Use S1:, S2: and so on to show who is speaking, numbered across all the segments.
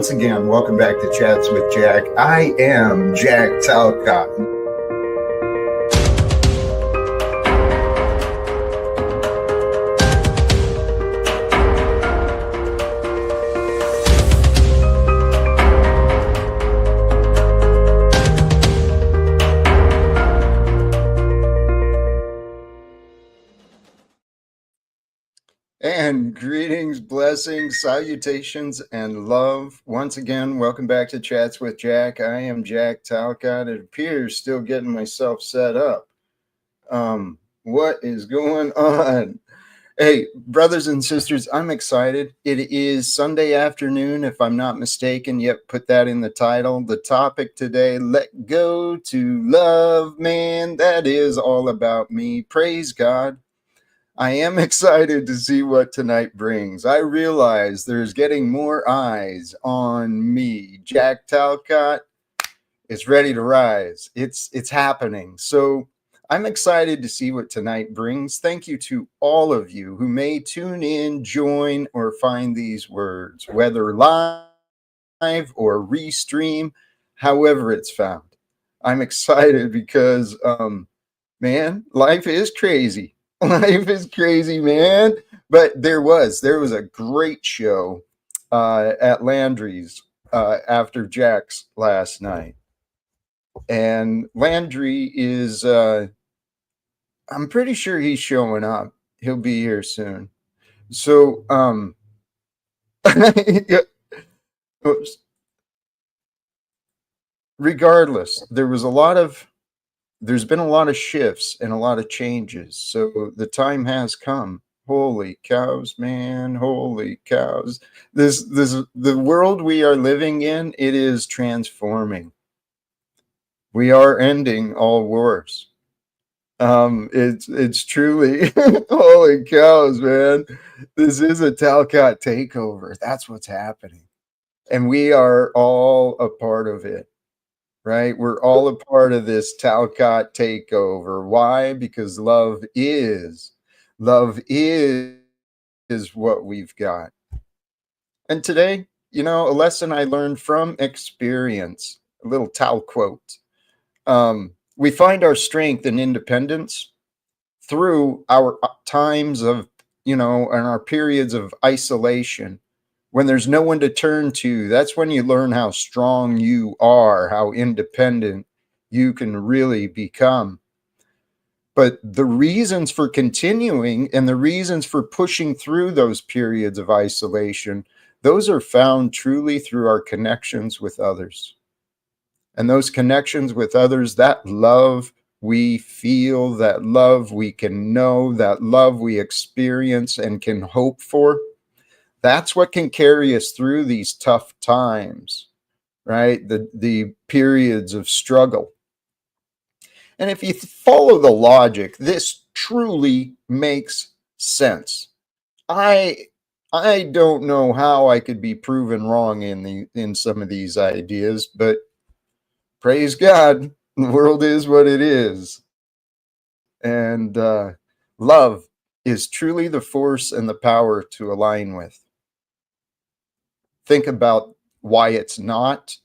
S1: once again, welcome back to Chats with Jack. I am Jack Talcott. And greetings, blessings, salutations, and love. Once again, welcome back to Chats with Jack. I am Jack Talcott. It appears still getting myself set up. What is going on? Hey, brothers and sisters, I'm excited. It is Sunday afternoon, if I'm not mistaken. Yep, put that in the title. The topic today, let go to love, man. That is all about me. Praise God. I am excited to see what tonight brings. I realize there's getting more eyes on me. Jack Talcott is ready to rise. It's happening. So I'm excited to see what tonight brings. Thank you to all of you who may tune in, join, or find these words, whether live or restream, however it's found. I'm excited because, man, life is crazy. Life is crazy, man. But there was a great show at Landry's after Jack's last night. And Landry is, I'm pretty sure he's showing up. He'll be here soon. So, oops. Regardless, there's been a lot of shifts and a lot of changes. So the time has come. Holy cows, man. Holy cows. The world we are living in, it is transforming. We are ending all wars. It's truly holy cows, man. This is a Talcott takeover. That's what's happening. And we are all a part of it. Right? We're all a part of this Talcott takeover. Why? Because love is what we've got. And today, a lesson I learned from experience, a little Tal quote. We find our strength and independence through our times of, and our periods of isolation. When there's no one to turn to, that's when you learn how strong you are, how independent you can really become. But the reasons for continuing and the reasons for pushing through those periods of isolation, those are found truly through our connections with others. And those connections with others, that love we feel, that love we can know, that love we experience and can hope for, that's what can carry us through these tough times, right? The periods of struggle. And if you follow the logic, this truly makes sense. I don't know how I could be proven wrong in some of these ideas, but praise God, the world is what it is. And love is truly the force and the power to align with. Think about why it's not,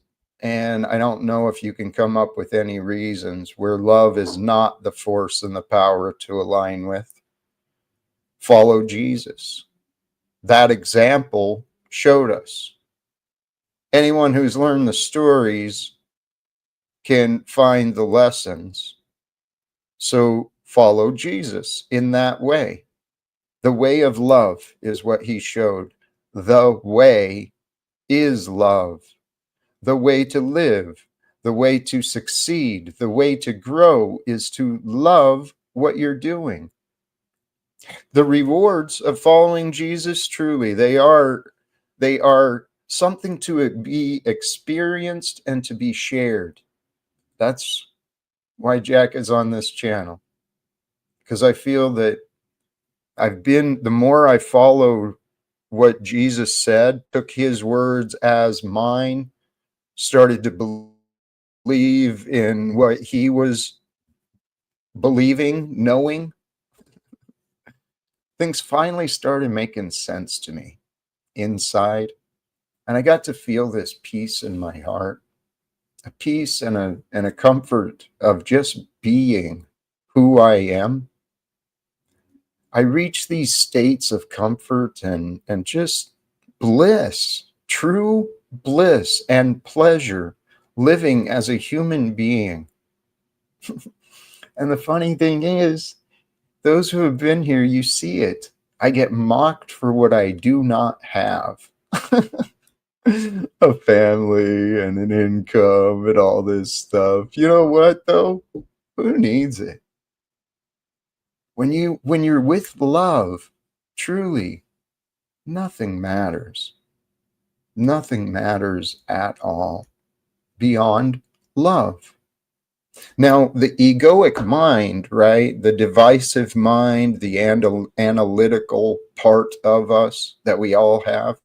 S1: and I don't know if you can come up with any reasons where love is not the force and the power to align with. Follow Jesus. That example showed us. Anyone who's learned the stories can find the lessons. So follow Jesus in that way. The way of love is what he showed. The way is love. The way to live, the way to succeed, the way to grow is to love what you're doing. The rewards of following Jesus, truly, they are something to be experienced and to be shared. That's why Jack is on this channel, because I feel that the more I follow what Jesus said, took his words as mine, started to believe in what he was believing, knowing, things finally started making sense to me inside And I got to feel this peace in my heart, a peace and a comfort of just being who I am. I reach these states of comfort and just bliss, true bliss and pleasure living as a human being. And the funny thing is, those who have been here, you see it. I get mocked for what I do not have. A family and an income and all this stuff. You know what though? Who needs it? When you're with love, truly, nothing matters. Nothing matters at all beyond love. Now, the egoic mind, right? The divisive mind, the analytical part of us that we all have,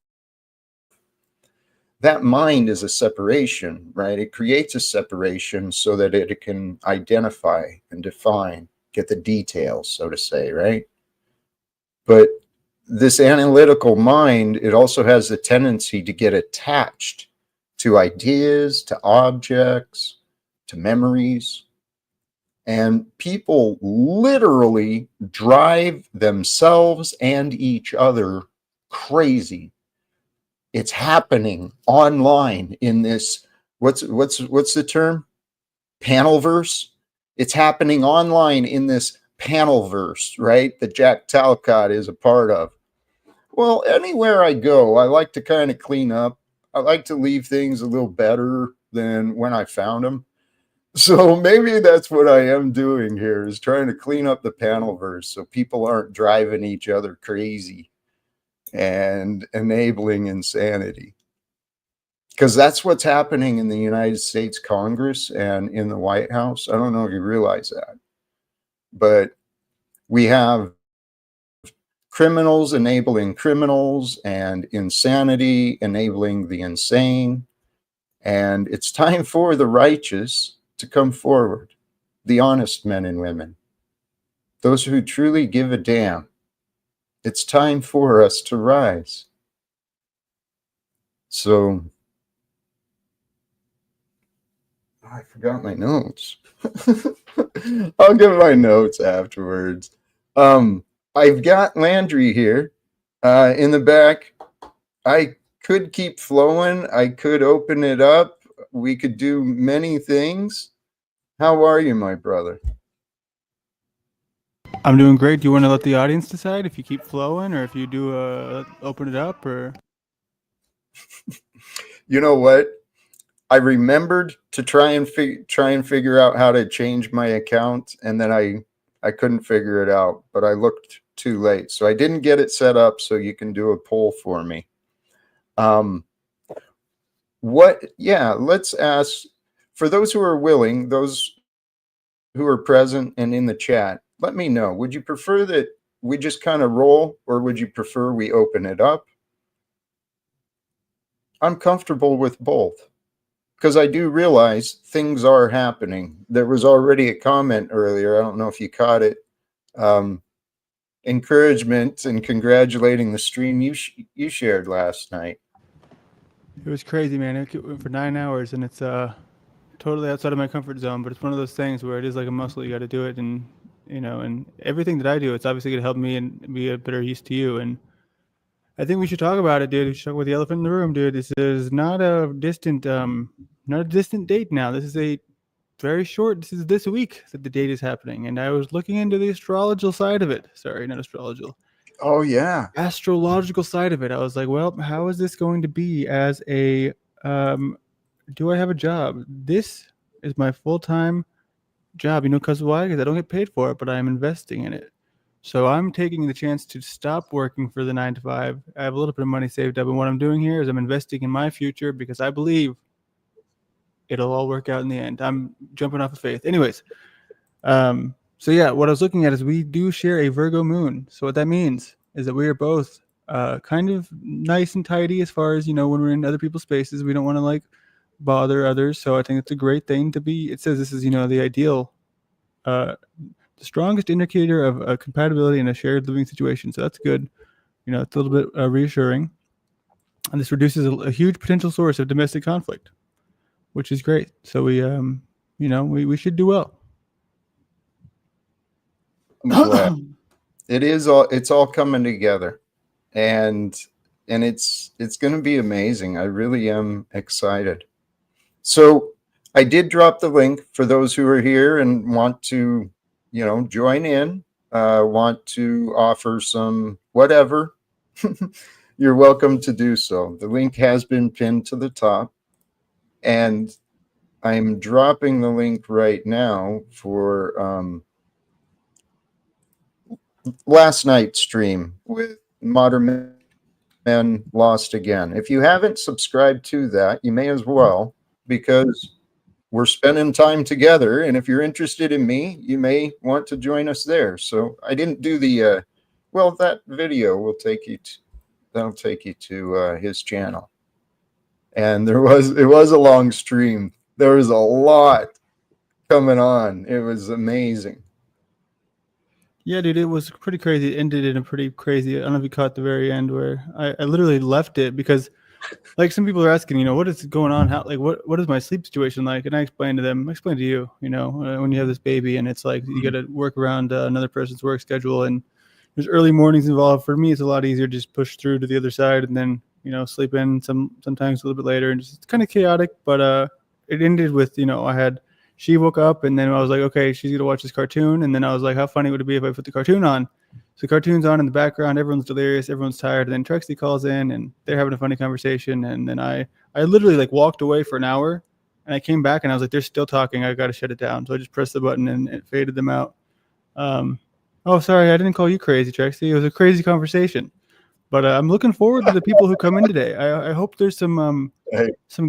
S1: that mind is a separation, right? It creates a separation so that it can identify and define, get the details, so to say, right? But this analytical mind, it also has the tendency to get attached to ideas, to objects, to memories. And people literally drive themselves and each other crazy. It's happening online in this, what's the term? Panelverse. It's happening online in this panelverse, right? That Jack Talcott is a part of. Well, anywhere I go, I like to kind of clean up. I like to leave things a little better than when I found them. So maybe that's what I am doing here, is trying to clean up the panelverse so people aren't driving each other crazy and enabling insanity. Because that's what's happening in the United States Congress and in the White House. I don't know if you realize that, but we have criminals enabling criminals and insanity enabling the insane. And it's time for the righteous to come forward, the honest men and women, those who truly give a damn. It's time for us to rise. So, I forgot my notes. I'll give my notes afterwards. I've got Landry here in the back. I could keep flowing. I could open it up. We could do many things. How are you, my brother?
S2: I'm doing great. Do you want to let the audience decide if you keep flowing or if you do open it up or?
S1: You know what? I remembered to try and figure out how to change my account, and then I couldn't figure it out, but I looked too late, so I didn't get it set up so you can do a poll for me. Let's ask, for those who are willing, those who are present and in the chat, let me know. Would you prefer that we just kind of roll, or would you prefer we open it up? I'm comfortable with both, because I do realize things are happening. There was already a comment earlier. I don't know if you caught it. Encouragement and congratulating the stream you shared last night.
S2: It was crazy, man. It went for 9 hours, and it's totally outside of my comfort zone. But it's one of those things where it is like a muscle. You got to do it, and and everything that I do, it's obviously going to help me and be a better use to you. And I think we should talk about it, dude. We should talk about the elephant in the room, dude. This is not a distant date now. This is a very short. This is this week that the date is happening, and I was looking into the astrological side of it. Sorry, not astrological.
S1: Oh yeah,
S2: Astrological side of it. I was like, well, how is this going to be as a? Do I have a job? This is my full-time job. Because why? Because I don't get paid for it, but I'm investing in it. So I'm taking the chance to stop working for the 9 to 5. I have a little bit of money saved up, and what I'm doing here is I'm investing in my future because I believe it'll all work out in the end. I'm jumping off of faith. Anyways, so yeah, what I was looking at is we do share a Virgo moon. So what that means is that we are both kind of nice and tidy as far as, when we're in other people's spaces. We don't want to bother others. So I think it's a great thing to be. It says this is, the ideal, the strongest indicator of compatibility in a shared living situation. So that's good. It's a little bit reassuring. and this reduces a huge potential source of domestic conflict, which is great. So we should do well.
S1: I'm glad. It's all coming together, and it's going to be amazing. I really am excited. So I did drop the link for those who are here and want to, join in, want to offer some whatever. You're welcome to do so. The link has been pinned to the top, and I'm dropping the link right now for last night's stream with Modern Men Lost Again. If you haven't subscribed to that, you may as well, because we're spending time together. And if you're interested in me, you may want to join us there. So I didn't do that video will take you to, that'll take you to his channel. And it was a long stream. There was a lot coming on. It was amazing.
S2: Yeah, dude, it was pretty crazy. It ended in a pretty crazy. I don't know if you caught the very end where I literally left it because, like, some people are asking, what is going on? How, like, what is my sleep situation like? And I explained to them, I explained to you, when you have this baby and it's like you got to work around another person's work schedule and there's early mornings involved. For me, it's a lot easier to just push through to the other side and then sleep in sometimes a little bit later, and just, it's kind of chaotic. But it ended with she woke up and then I was like, okay, she's gonna watch this cartoon, and then I was like, how funny would it be if I put the cartoon on? So the cartoon's on in the background, everyone's delirious, everyone's tired, and then Trexie calls in and they're having a funny conversation, and then I literally like walked away for an hour, and I came back and I was like, they're still talking, I got to shut it down. So I just pressed the button and it faded them out. Oh, sorry, I didn't call you crazy, Trexie. It was a crazy conversation. But I'm looking forward to the people who come in today. I hope there's some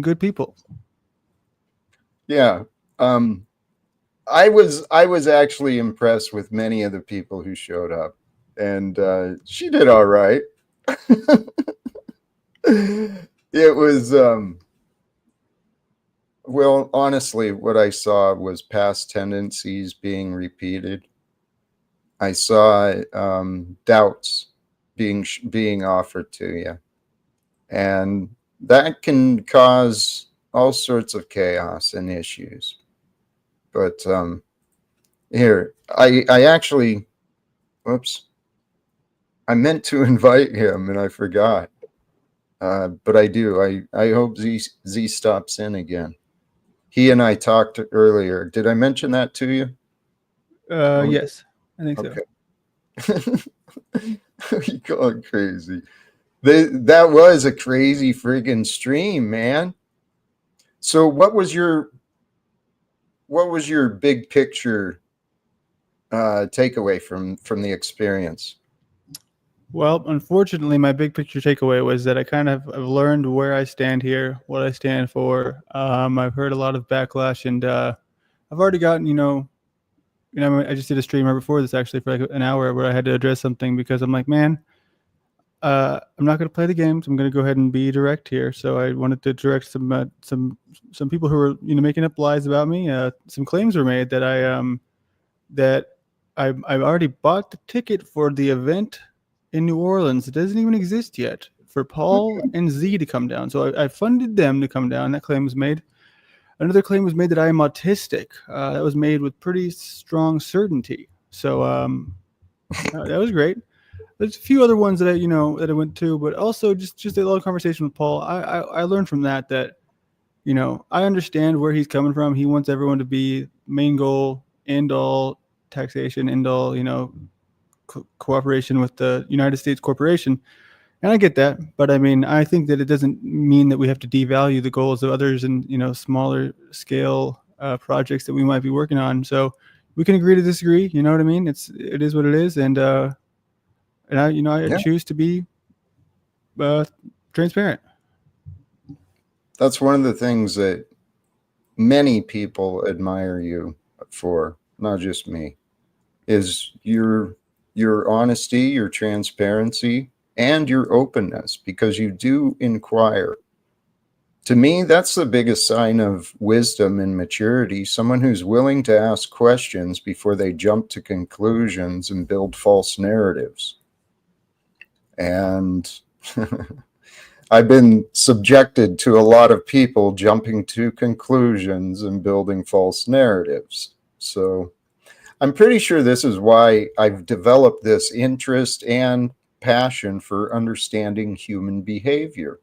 S2: good people.
S1: Yeah. I was actually impressed with many of the people who showed up, and she did all right. It was well, honestly, what I saw was past tendencies being repeated. I saw doubts being offered to you, and that can cause all sorts of chaos and issues. But here, I actually, whoops, I meant to invite him and I forgot. But I do. I hope Z stops in again. He and I talked earlier. Did I mention that to you?
S2: Yes, I think so.
S1: You going crazy? That was a crazy friggin' stream, man. So what was your big picture takeaway from the experience?
S2: Well, unfortunately, my big picture takeaway was that I kind of have learned where I stand here, what I stand for. I've heard a lot of backlash, and I've already gotten, I just did a stream right before this actually for like an hour where I had to address something because I'm like, man, I'm not going to play the games. I'm going to go ahead and be direct here. So I wanted to direct some people who were making up lies about me. Some claims were made that I've already bought the ticket for the event in New Orleans. It doesn't even exist yet for Paul and Z to come down. So I funded them to come down. That claim was made. Another claim was made that I am autistic. That was made with pretty strong certainty. So that was great. There's a few other ones that I went to, but also just a little conversation with Paul. I learned from that I understand where he's coming from. He wants everyone to be main goal, end all taxation, end all cooperation with the United States corporation. And I get that, but I mean, I think that it doesn't mean that we have to devalue the goals of others and smaller scale projects that we might be working on. So we can agree to disagree. You know what I mean? It is what it is, and I choose to be transparent.
S1: That's one of the things that many people admire you for, not just me, is your honesty, your transparency, and your openness, because you do inquire. To me, that's the biggest sign of wisdom and maturity, someone who's willing to ask questions before they jump to conclusions and build false narratives. And I've been subjected to a lot of people jumping to conclusions and building false narratives. So I'm pretty sure this is why I've developed this interest and passion for understanding human behavior.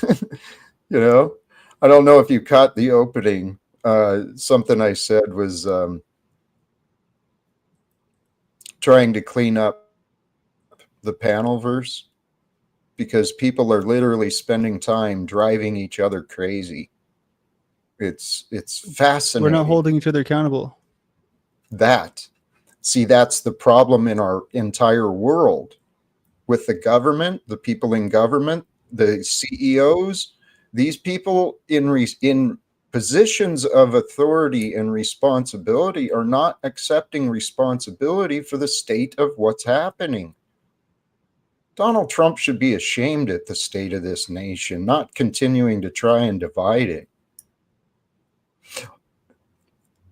S1: You know, I don't know if you caught the opening. Something I said was trying to clean up the panel verse because people are literally spending time driving each other crazy. It's
S2: We're not
S1: fascinating.
S2: holding each other accountable.
S1: That, see, that's the problem in our entire world with the government, the people in government, the CEOs, these people in positions of authority and responsibility are not accepting responsibility for the state of what's happening. Donald Trump should be ashamed at the state of this nation, not continuing to try and divide it.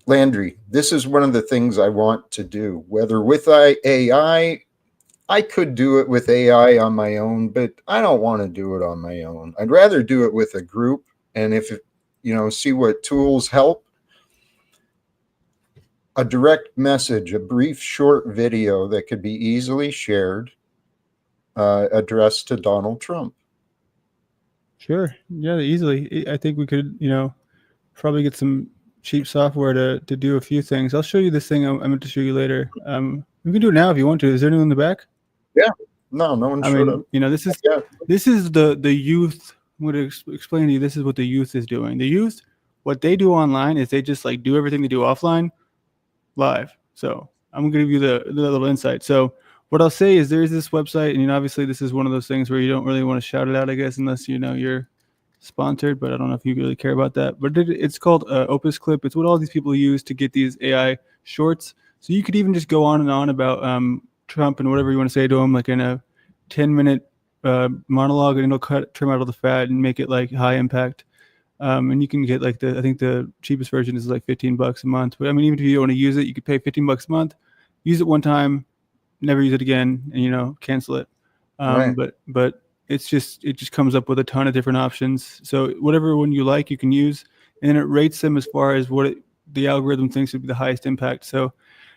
S1: Landry, this is one of the things I want to do, whether with AI. I could do it with AI on my own, but I don't want to do it on my own. I'd rather do it with a group. And if, see what tools help. A direct message, a brief, short video that could be easily shared, addressed to Donald Trump.
S2: Sure. Yeah, easily. I think we could, probably get some cheap software to do a few things. I'll show you this thing I'm going to show you later. We can do it now if you want to. Is there anyone in the back?
S1: Yeah. No one
S2: I
S1: showed
S2: mean,
S1: up.
S2: this is the youth. I'm going to explain to you. This is what the youth is doing. The youth, what they do online is they just like do everything they do offline live. So I'm going to give you the little insight. So what I'll say is there's this website, and obviously this is one of those things where you don't really want to shout it out, I guess, unless you're sponsored. But I don't know if you really care about that. But it's called Opus Clip. It's what all these people use to get these AI shorts. So you could even just go on and on about Trump and whatever you want to say to him, like in a 10-minute monologue, and it'll trim out all the fat and make it like high impact. And you can get like I think the cheapest version is like $15 a month. But I mean, even if you don't want to use it, you could pay $15 a month, use it one time, never use it again, and cancel it.
S1: Right.
S2: But it just comes up with a ton of different options. So whatever one you like, you can use, and then it rates them as far as what the algorithm thinks would be the highest impact. So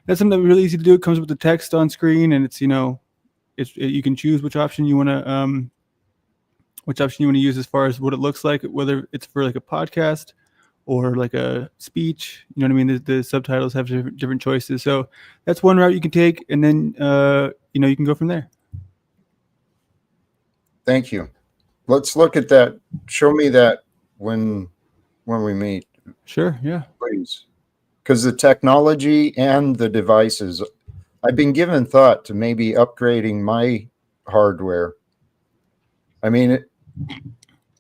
S2: that's something that's really easy to do. It comes with the text on screen, and it's you can choose which option you want to use as far as what it looks like, whether it's for like a podcast or like a speech. You know what I mean? The subtitles have different choices. So that's one route you can take, and then you can go from there.
S1: Thank you. Let's look at that. Show me that when we meet.
S2: Sure. Yeah.
S1: Please. Because the technology and the devices, I've been given thought to maybe upgrading my hardware. I mean,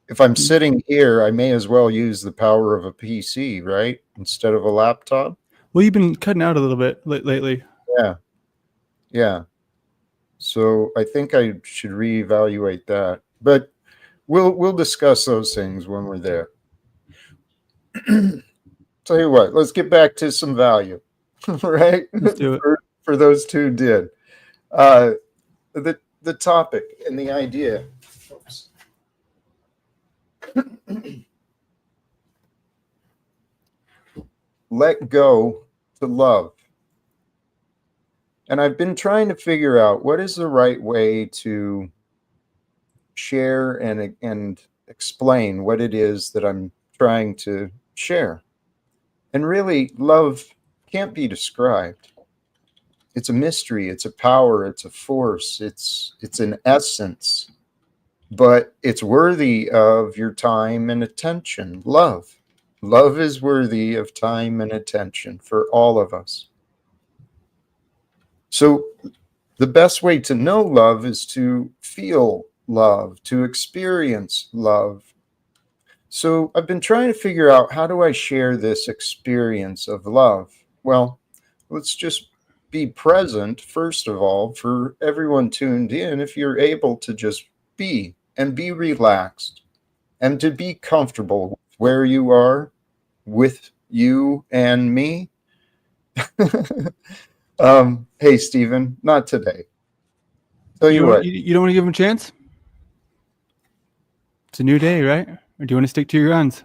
S1: if I'm sitting here, I may as well use the power of a PC, right? Instead of a laptop.
S2: Well, you've been cutting out a little bit lately.
S1: Yeah. So I think I should reevaluate that. But we'll discuss those things when we're there. Tell you what, let's get back to some value, right?
S2: Let's do it.
S1: For those two did. The topic and the idea. Oops. Let go to love. And I've been trying to figure out what is the right way to share and explain what it is that I'm trying to share. And really, love can't be described. It's a mystery, it's a power, it's a force, it's an essence, but it's worthy of your time and attention. Love is worthy of time and attention for all of us. So the best way to know love is to feel love, to experience love. So I've been trying to figure out, how do I share this experience of love? Well, let's just be present, first of all, for everyone tuned in. If you're able to just be and be relaxed and to be comfortable where you are with you and me. Hey, Stephen, not today. Tell you what.
S2: You don't want to give him a chance? It's a new day, right? Or do you want to stick to your guns?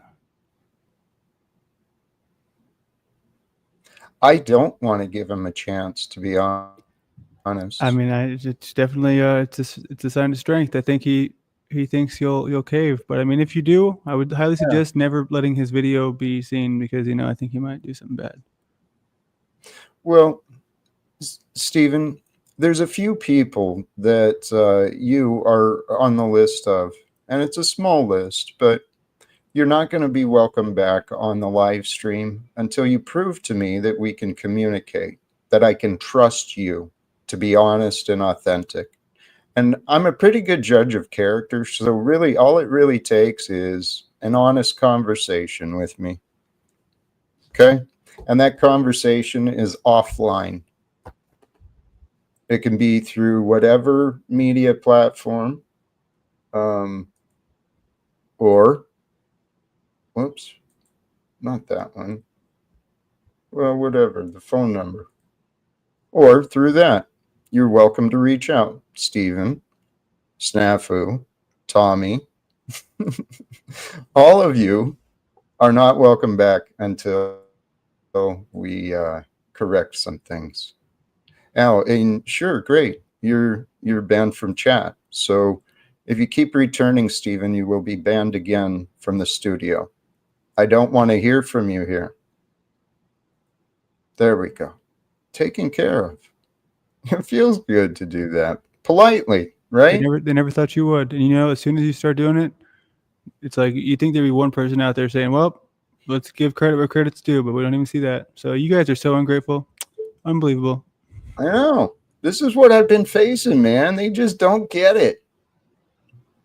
S1: I don't want to give him a chance, to be honest.
S2: I mean, it's definitely it's a sign of strength. I think he thinks you'll cave, but I mean, if you do, I would highly
S1: Yeah.
S2: suggest never letting his video be seen because I think he might do something bad.
S1: Well, Stephen, there's a few people that you are on the list of, and it's a small list, but you're not going to be welcome back on the live stream until you prove to me that we can communicate, that I can trust you to be honest and authentic. And I'm a pretty good judge of character, so really all it really takes is an honest conversation with me. Okay? And that conversation is offline. It can be through whatever media platform, um, or, whoops, not that one. Well, whatever, the phone number. Or through that. You're welcome to reach out. Stephen, Snafu, Tommy, all of you are not welcome back until we correct some things. Now, and sure, great. You're banned from chat. So if you keep returning, Stephen, you will be banned again from the studio. I don't want to hear from you here. There we go. Taken care of. It feels good to do that politely, right?
S2: They never thought you would, and as soon as you start doing it, it's like you think there'd be one person out there saying, "Well, let's give credit where credit's due," but we don't even see that. So you guys are so ungrateful, unbelievable.
S1: I know. This is what I've been facing, man. They just don't get it.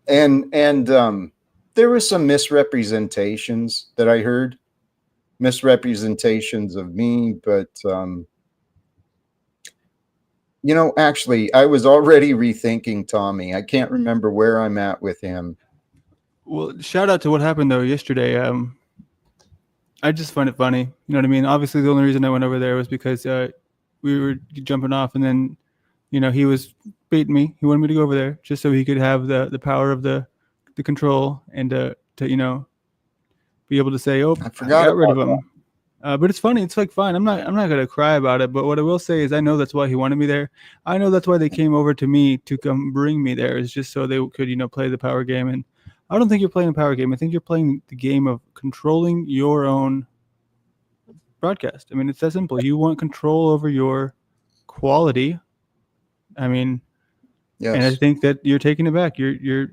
S1: And there were some misrepresentations that I heard, misrepresentations of me, but actually, I was already rethinking Tommy. I can't remember where I'm at with him.
S2: Well, shout out to what happened though yesterday. I just find it funny. You know what I mean? Obviously, the only reason I went over there was because we were jumping off, and then he was baiting me. He wanted me to go over there just so he could have the power of the control and to be able to say, "Oh,
S1: I
S2: I
S1: forgot
S2: got rid
S1: about
S2: of him." But it's funny. It's like fine. I'm not gonna cry about it. But what I will say is, I know that's why he wanted me there. I know that's why they came over to me to come bring me there. Is just so they could play the power game. And I don't think you're playing a power game. I think you're playing the game of controlling your own broadcast. I mean, it's that simple. You want control over your quality. I mean, and I
S1: Yes.
S2: think that you're taking it back. You're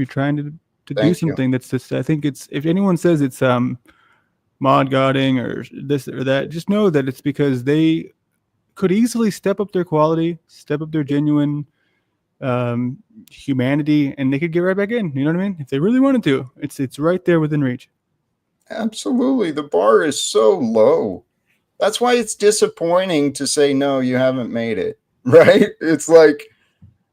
S2: trying to do
S1: Thank you.
S2: something that's just. I think it's, if anyone says it's mod godding or this or that, just know that it's because they could easily step up their quality, step up their genuine humanity, and they could get right back in. You know what I mean? If they really wanted to, it's right there within reach.
S1: Absolutely. The bar is so low. That's why it's disappointing to say, no, you haven't made it, right? It's like,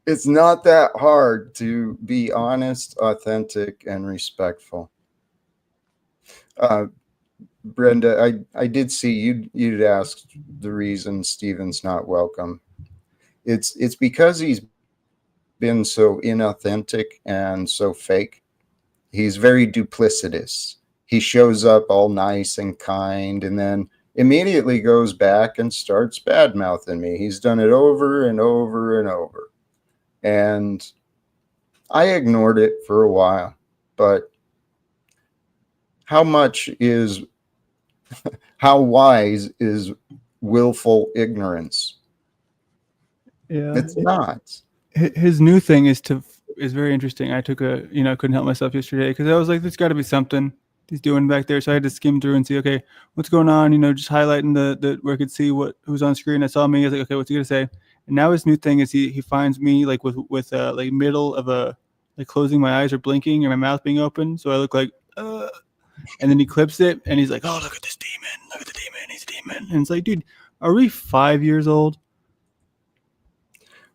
S1: it's not that hard to be honest, authentic, and respectful. Uh, Brenda, I did see you'd asked the reason Steven's not welcome. It's because he's been so inauthentic and so fake. He's very duplicitous. He shows up all nice and kind and then immediately goes back and starts bad mouthing me. He's done it over and over and over. And I ignored it for a while. But how much is, how wise is willful ignorance?
S2: Yeah.
S1: It's not.
S2: His new thing is very interesting. I took couldn't help myself yesterday because I was like, there's got to be something he's doing back there. So I had to skim through and see, okay, what's going on? Just highlighting the where I could see who's on screen. I saw me. I was like, okay, what's he gonna say? And now his new thing is he finds me like with like middle of a, like closing my eyes or blinking or my mouth being open, so I look like and then he clips it and he's like, oh, look at this demon, look at the demon, he's a demon. And it's like, dude, are we 5 years old?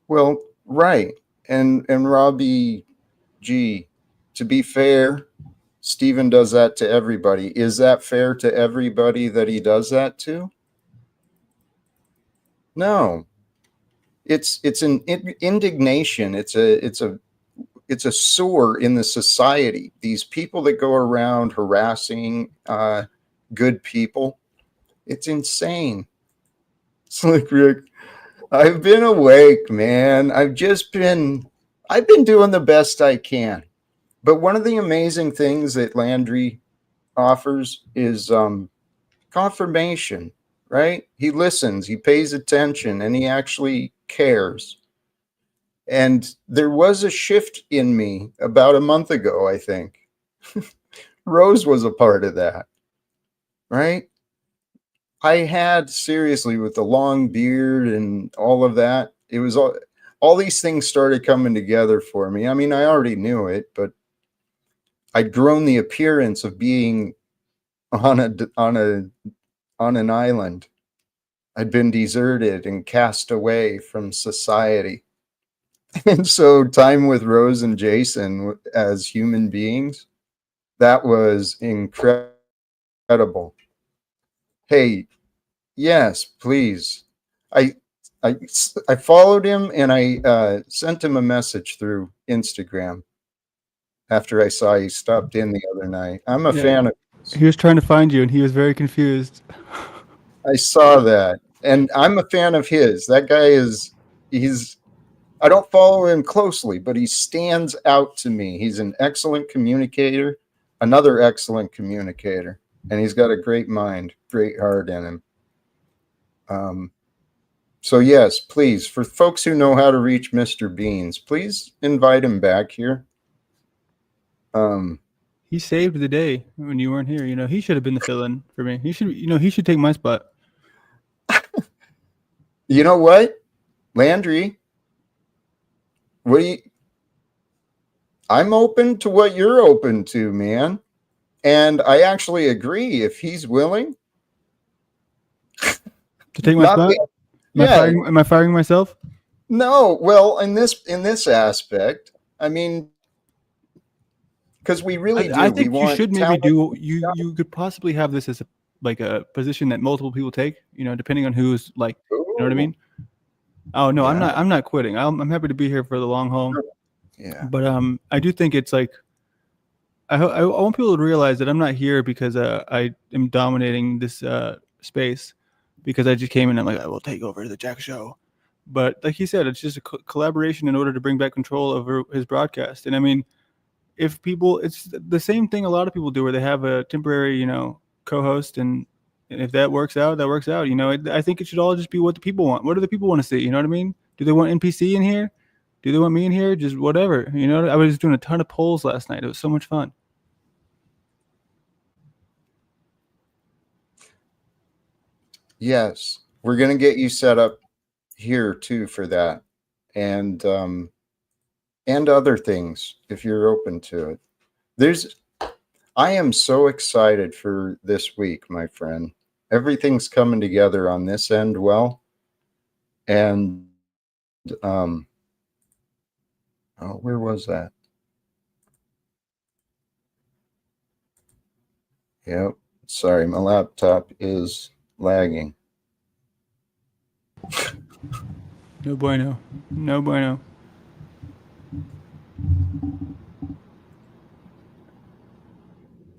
S1: Well, right. And Robbie G, to be fair, Steven does that to everybody. Is that fair to everybody that he does that to? No. It's an indignation. It's a it's a sore in the society. These people that go around harassing good people, it's insane. Slick Rick, I've been awake, man. I've been doing the best I can. But one of the amazing things that Landry offers is confirmation, right? He listens, he pays attention, and he actually cares. And there was a shift in me about a month ago, I think. Rose was a part of that, right? I had seriously with the long beard and all of that. It was all these things started coming together for me. I mean, I already knew it, but I'd grown the appearance of being on an island. I'd been deserted and cast away from society. And so time with Rose and Jason as human beings, that was incredible. Hey, yes, please. I I I followed him and I sent him a message through Instagram after I saw he stopped in the other night. I'm a
S2: Yeah,
S1: fan of his.
S2: he was trying to find you, and he was very confused.
S1: I saw that, and I'm a fan of his. That guy is he's. I don't follow him closely, but he stands out to me. He's an excellent communicator, another excellent communicator, and he's got a great mind, great heart in him. Um, So yes, please, for folks who know how to reach Mr. Beans, please invite him back here. Um,
S2: He saved the day when you weren't here. You know, he should have been the fill-in for me. He should take my spot.
S1: you know what, Landry? What do you? I'm open to what you're open to, man. And I actually agree if he's willing.
S2: To take my
S1: Not
S2: spot?
S1: the, yeah,
S2: Am I firing myself?
S1: no. Well, in this aspect, I mean, because we really do.
S2: I
S1: We
S2: think you
S1: want
S2: should maybe
S1: talent.
S2: do you could possibly have this as a position that multiple people take, you know, depending on who's like, you know what I
S1: Ooh,
S2: mean? Oh no,
S1: yeah,
S2: I'm not quitting. I'm happy to be here for the long haul.
S1: yeah.
S2: But I do think it's like I want people to realize that I'm not here because I am dominating this space because I just came in and I'm like, I will take over the Jack show. But like he said, it's just a collaboration in order to bring back control over his broadcast. And I mean, if people, it's the same thing a lot of people do where they have a temporary, you know, co-host, and if that works out, that works out. You know, I think it should all just be what the people want. What do the people want to see? You know what I mean? Do they want NPC in here? Do they want me in here? Just whatever. You know, I was doing a ton of polls last night. It was so much fun.
S1: Yes, we're gonna get you set up here too for that, and other things if you're open to it. There's I am so excited for this week, my friend. Everything's coming together on this end well. And oh, where was that? Yep. Sorry, my laptop is lagging.
S2: No bueno. No bueno.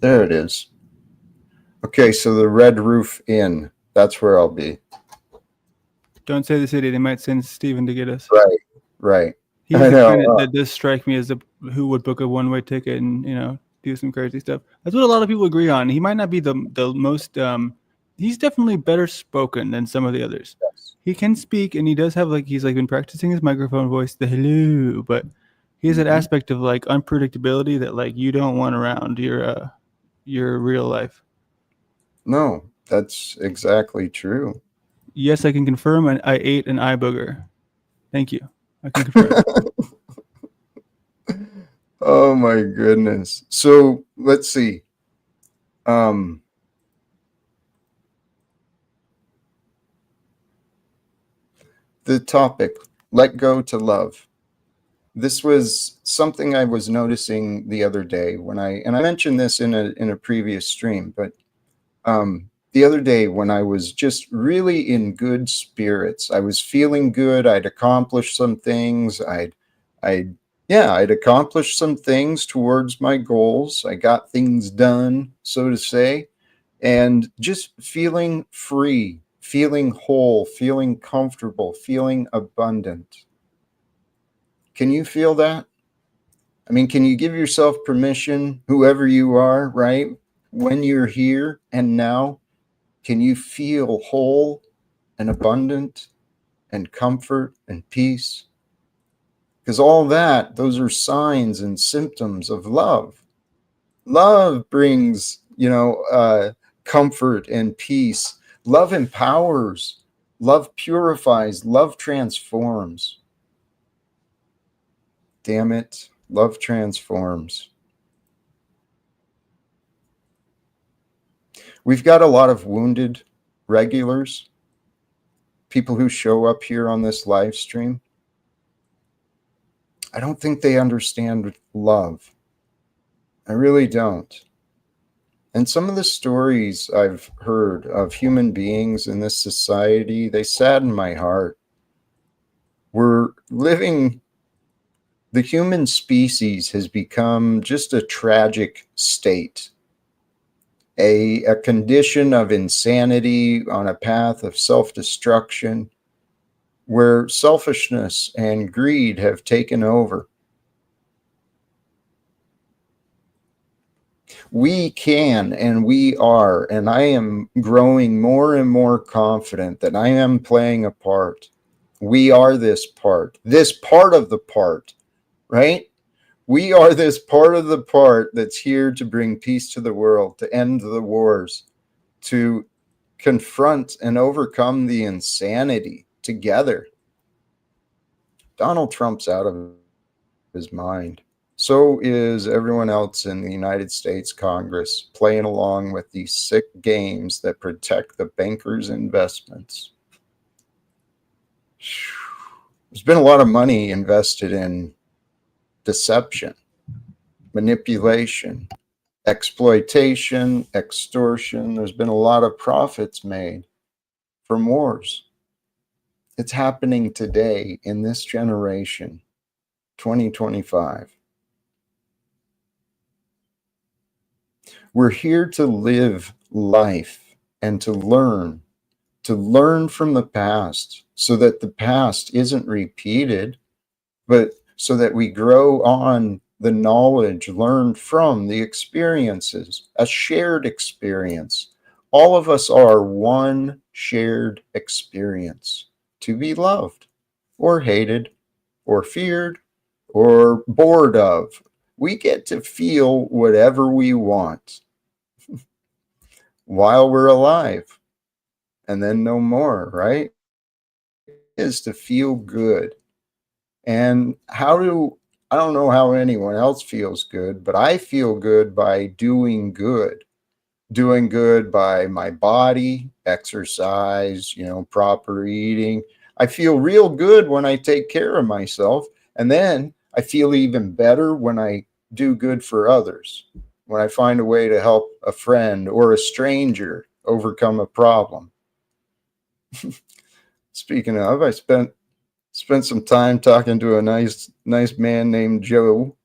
S1: There it is. Okay, so the Red Roof Inn. That's where I'll be.
S2: Don't say the city. They might send Steven to get us.
S1: Right, right.
S2: He's
S1: I
S2: the kind
S1: know.
S2: that does strike me as the who would book a one-way ticket and, you know, do some crazy stuff. That's what a lot of people agree on. He might not be the most he's definitely better spoken than some of the others. He can speak and he does have like he's like been practicing his microphone voice, the hello, but he has that aspect of like unpredictability that like you don't want around your real life.
S1: No, that's exactly true.
S2: Yes, I can confirm I ate an eye booger. Thank you. I can confirm.
S1: Oh my goodness. So let's see. Um, the topic, let go to love. This was something I was noticing the other day when I mentioned this in a previous stream, but the other day when I was just really in good spirits, I was feeling good. I'd accomplished some things. I'd Yeah, I'd accomplished some things towards my goals. I got things done, so to say, and just feeling free, feeling whole, feeling comfortable, feeling abundant. Can you feel that? I mean, can you give yourself permission, whoever you are, right? When you're here and now, can you feel whole and abundant and comfort and peace? Because all that, those are signs and symptoms of love. Love brings, comfort and peace. Love empowers. Love purifies. Love transforms. Damn it. Love transforms. We've got a lot of wounded regulars, people who show up here on this live stream. I don't think they understand love. I really don't. And some of the stories I've heard of human beings in this society, they sadden my heart. We're living, the human species has become just a tragic state, a condition of insanity on a path of self destruction where selfishness and greed have taken over. We can and we are, and I am growing more and more confident that I am playing a part. We are this part of the part, right? We are this part of the part that's here to bring peace to the world, to end the wars, to confront and overcome the insanity together. Donald Trump's out of his mind. So is everyone else in the United States Congress playing along with these sick games that protect the bankers' investments. There's been a lot of money invested in deception, manipulation, exploitation, extortion. There's been a lot of profits made from wars. It's happening today in this generation, 2025. We're here to live life and to learn from the past so that the past isn't repeated, but so that we grow on the knowledge learned from the experiences, a shared experience. All of us are one shared experience to be loved or hated or feared or bored of. We get to feel whatever we want while we're alive and then no more, right? Is to feel good. And I don't know how anyone else feels good, but I feel good by doing good. Doing good by my body, exercise, proper eating. I feel real good when I take care of myself. And then I feel even better when I do good for others, when I find a way to help a friend or a stranger overcome a problem. Speaking of, I spent some time talking to a nice man named Joe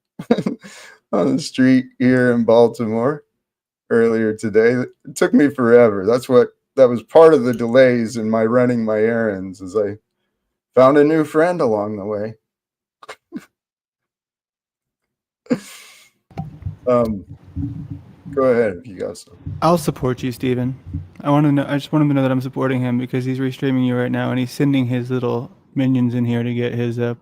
S1: on the street here in Baltimore earlier today. It took me forever. That was part of the delays in my running my errands, as I found a new friend along the way. Go ahead if you got some.
S2: I'll support you, Steven. I just want him to know that I'm supporting him because he's restreaming you right now and he's sending his little minions in here to get his to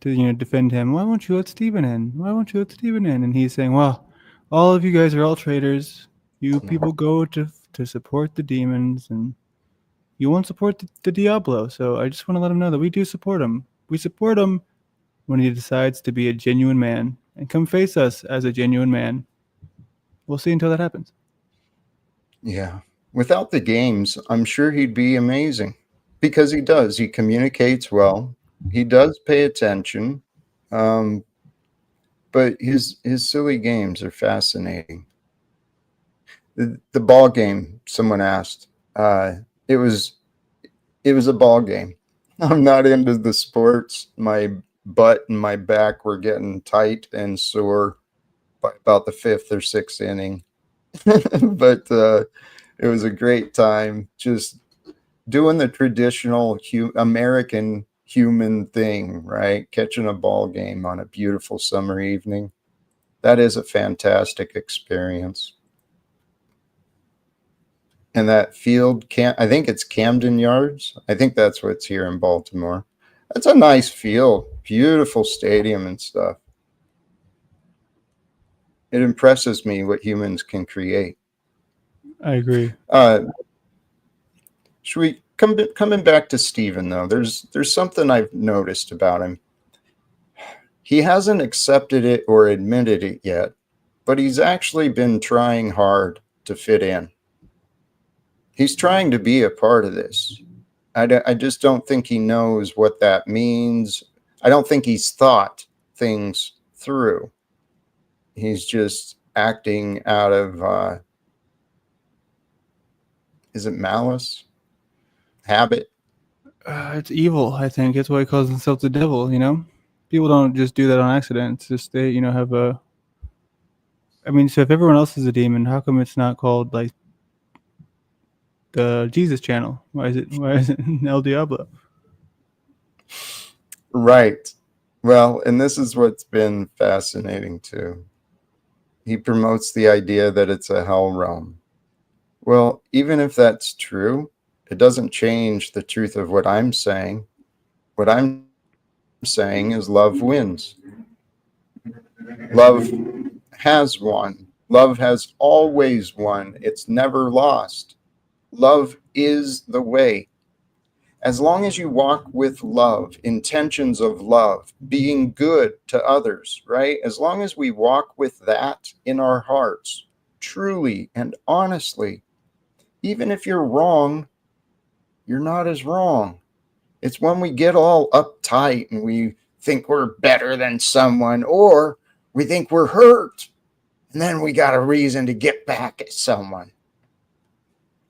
S2: defend him. Why won't you let Steven in? Why won't you let Steven in? And he's saying, well, all of you guys are all traitors. You people go to support the demons and you won't support the Diablo. So I just want to let him know that we do support him. We support him when he decides to be a genuine man and come face us as a genuine man. We'll see until that happens.
S1: Yeah. Without the games, I'm sure he'd be amazing because he does. He communicates well. He does pay attention. But his silly games are fascinating. The ball game, someone asked. It was a ball game. I'm not into the sports. My butt and my back were getting tight and sore by about the fifth or sixth inning. But it was a great time just doing the traditional American human thing, right? Catching a ball game on a beautiful summer evening. That is a fantastic experience. And that field, I think it's Camden Yards. I think that's what's here in Baltimore. That's a nice field, beautiful stadium and stuff. It impresses me what humans can create.
S2: I agree.
S1: Uh, should we coming back to Stephen though? There's something I've noticed about him. He hasn't accepted it or admitted it yet, but he's actually been trying hard to fit in. He's trying to be a part of this. I just don't think he knows what that means. I don't think he's thought things through. He's just acting out of, is it malice? Habit?
S2: It's evil, I think. That's why he calls himself the devil, you know? People don't just do that on accident. It's just they, have a. I mean, so if everyone else is a demon, how come it's not called like the Jesus channel? Why is it El Diablo?
S1: Right. Well, and this is what's been fascinating too. He promotes the idea that it's a hell realm. Well, even if that's true, it doesn't change the truth of what I'm saying. What I'm saying is love wins. Love has won. Love has always won. It's never lost. Love is the way. As long as you walk with love, intentions of love, being good to others, right? As long as we walk with that in our hearts, truly and honestly, even if you're wrong, you're not as wrong. It's when we get all uptight and we think we're better than someone, or we think we're hurt, and then we got a reason to get back at someone.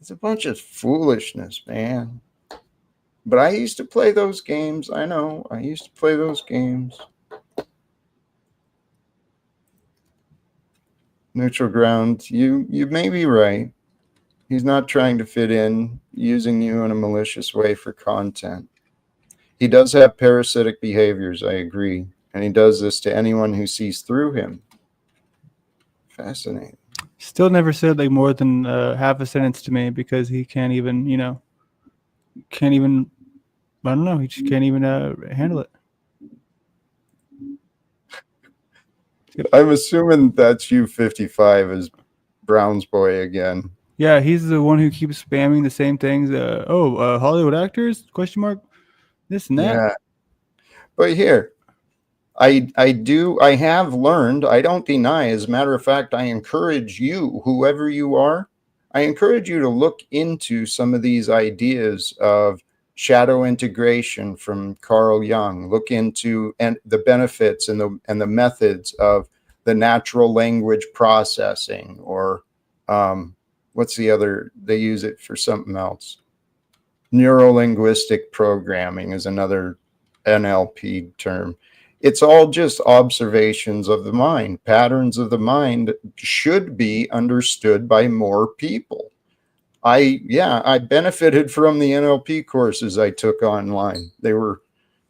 S1: It's a bunch of foolishness, man. But I used to play those games. I know. I used to play those games. Neutral ground. You may be right. He's not trying to fit in, using you in a malicious way for content. He does have parasitic behaviors, I agree. And he does this to anyone who sees through him. Fascinating.
S2: Still never said like more than half a sentence to me because he can't even, can't even. I don't know. He just can't even handle it.
S1: I'm assuming that's you 55 as Brown's boy again.
S2: Yeah, he's the one who keeps spamming the same things. Hollywood actors? Question mark. This and that.
S1: Yeah. But here, I have learned, I don't deny, as a matter of fact, I encourage you, whoever you are, I encourage you to look into some of these ideas of shadow integration from Carl Jung. Look into and the benefits and the methods of the natural language processing, or what's the other? They use it for something else. Neuro-linguistic programming is another NLP term. It's all just observations of the mind. Patterns of the mind should be understood by more people. I benefited from the NLP courses I took online. They were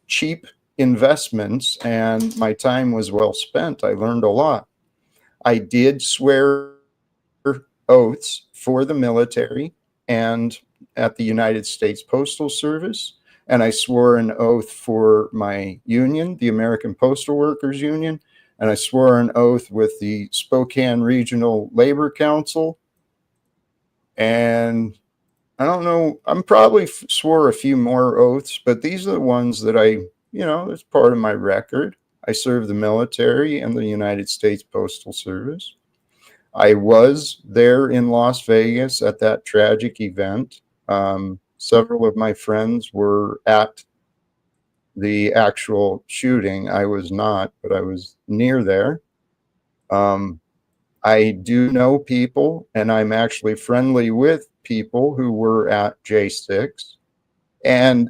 S1: cheap investments and my time was well spent. I learned a lot. I did swear oaths for the military and at the United States Postal Service. And I swore an oath for my union, the American Postal Workers Union. And I swore an oath with the Spokane Regional Labor Council. And I don't know, I'm probably swore a few more oaths, but these are the ones that that's part of my record. I served the military and the United States Postal Service. I was there in Las Vegas at that tragic event. Several of my friends were at the actual shooting. I was not, but I was near there. I do know people, and I'm actually friendly with people who were at J6. And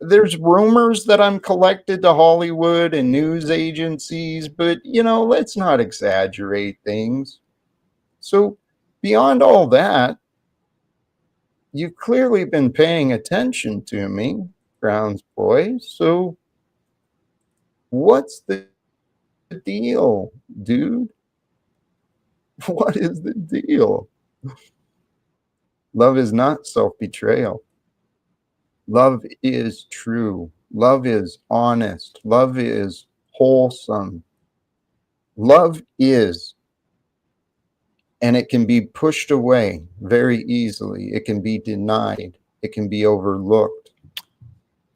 S1: there's rumors that I'm collected to Hollywood and news agencies, but let's not exaggerate things. So, beyond all that, you've clearly been paying attention to me, Browns boy. So, what's the deal, dude? What is the deal? Love is not self betrayal. Love is true. Love is honest. Love is wholesome. Love is, and it can be pushed away very easily. It can be denied. It can be overlooked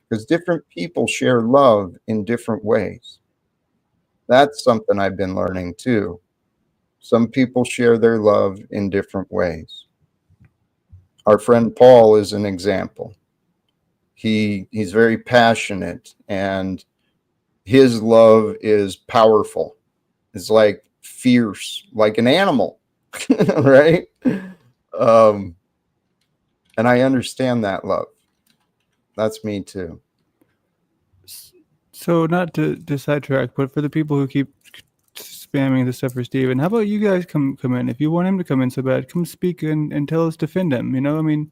S1: because different people share love in different ways. That's something I've been learning too. Some people share their love in different ways. Our friend Paul is an example. He's very passionate, and his love is powerful. It's like fierce, like an animal, right? Um, and I understand that love. That's me too.
S2: So not to sidetrack, but for the people who keep spamming the stuff for Steven, how about you guys come in? If you want him to come in so bad, come speak and tell us, defend him. I mean,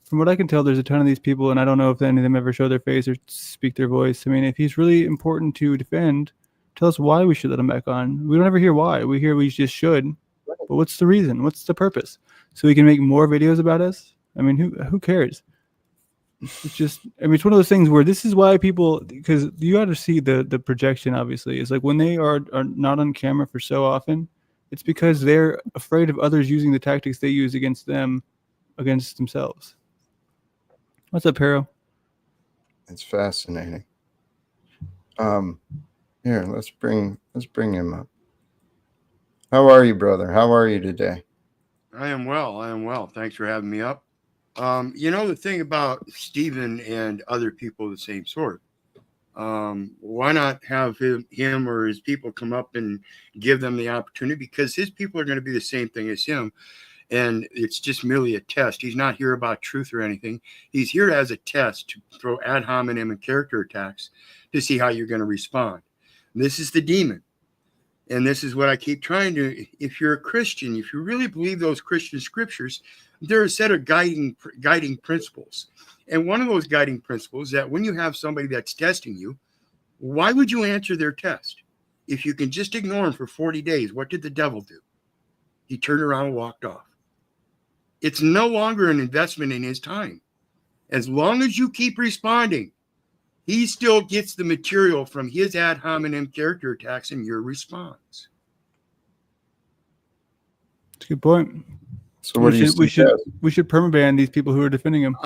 S2: from what I can tell, there's a ton of these people, and I don't know if any of them ever show their face or speak their voice. I mean, if he's really important to defend, tell us why we should let him back on. We don't ever hear why. We hear we just should, but what's the reason? What's the purpose? So we can make more videos about us? I mean, who cares? It's just, I mean, it's one of those things where this is why people, because you got to see the projection. Obviously, it's like when they are not on camera for so often, it's because they're afraid of others using the tactics they use against them, against themselves. What's up, Pero?
S1: It's fascinating. Here, let's bring him up. How are you, brother? How are you today?
S3: I am well. I am well. Thanks for having me up. The thing about Stephen and other people of the same sort, why not have him or his people come up and give them the opportunity? Because his people are going to be the same thing as him. And it's just merely a test. He's not here about truth or anything. He's here as a test to throw ad hominem and character attacks to see how you're going to respond. And this is the demon. And this is what I keep trying to, if you're a Christian, if you really believe those Christian scriptures, there are a set of guiding principles. And one of those guiding principles is that when you have somebody that's testing you, why would you answer their test? If you can just ignore them for 40 days, what did the devil do? He turned around and walked off. It's no longer an investment in his time. As long as you keep responding, he still gets the material from his ad hominem character attacks in your response.
S2: That's a good point.
S1: So what do you suggest?
S2: We should permaban these people who are defending him.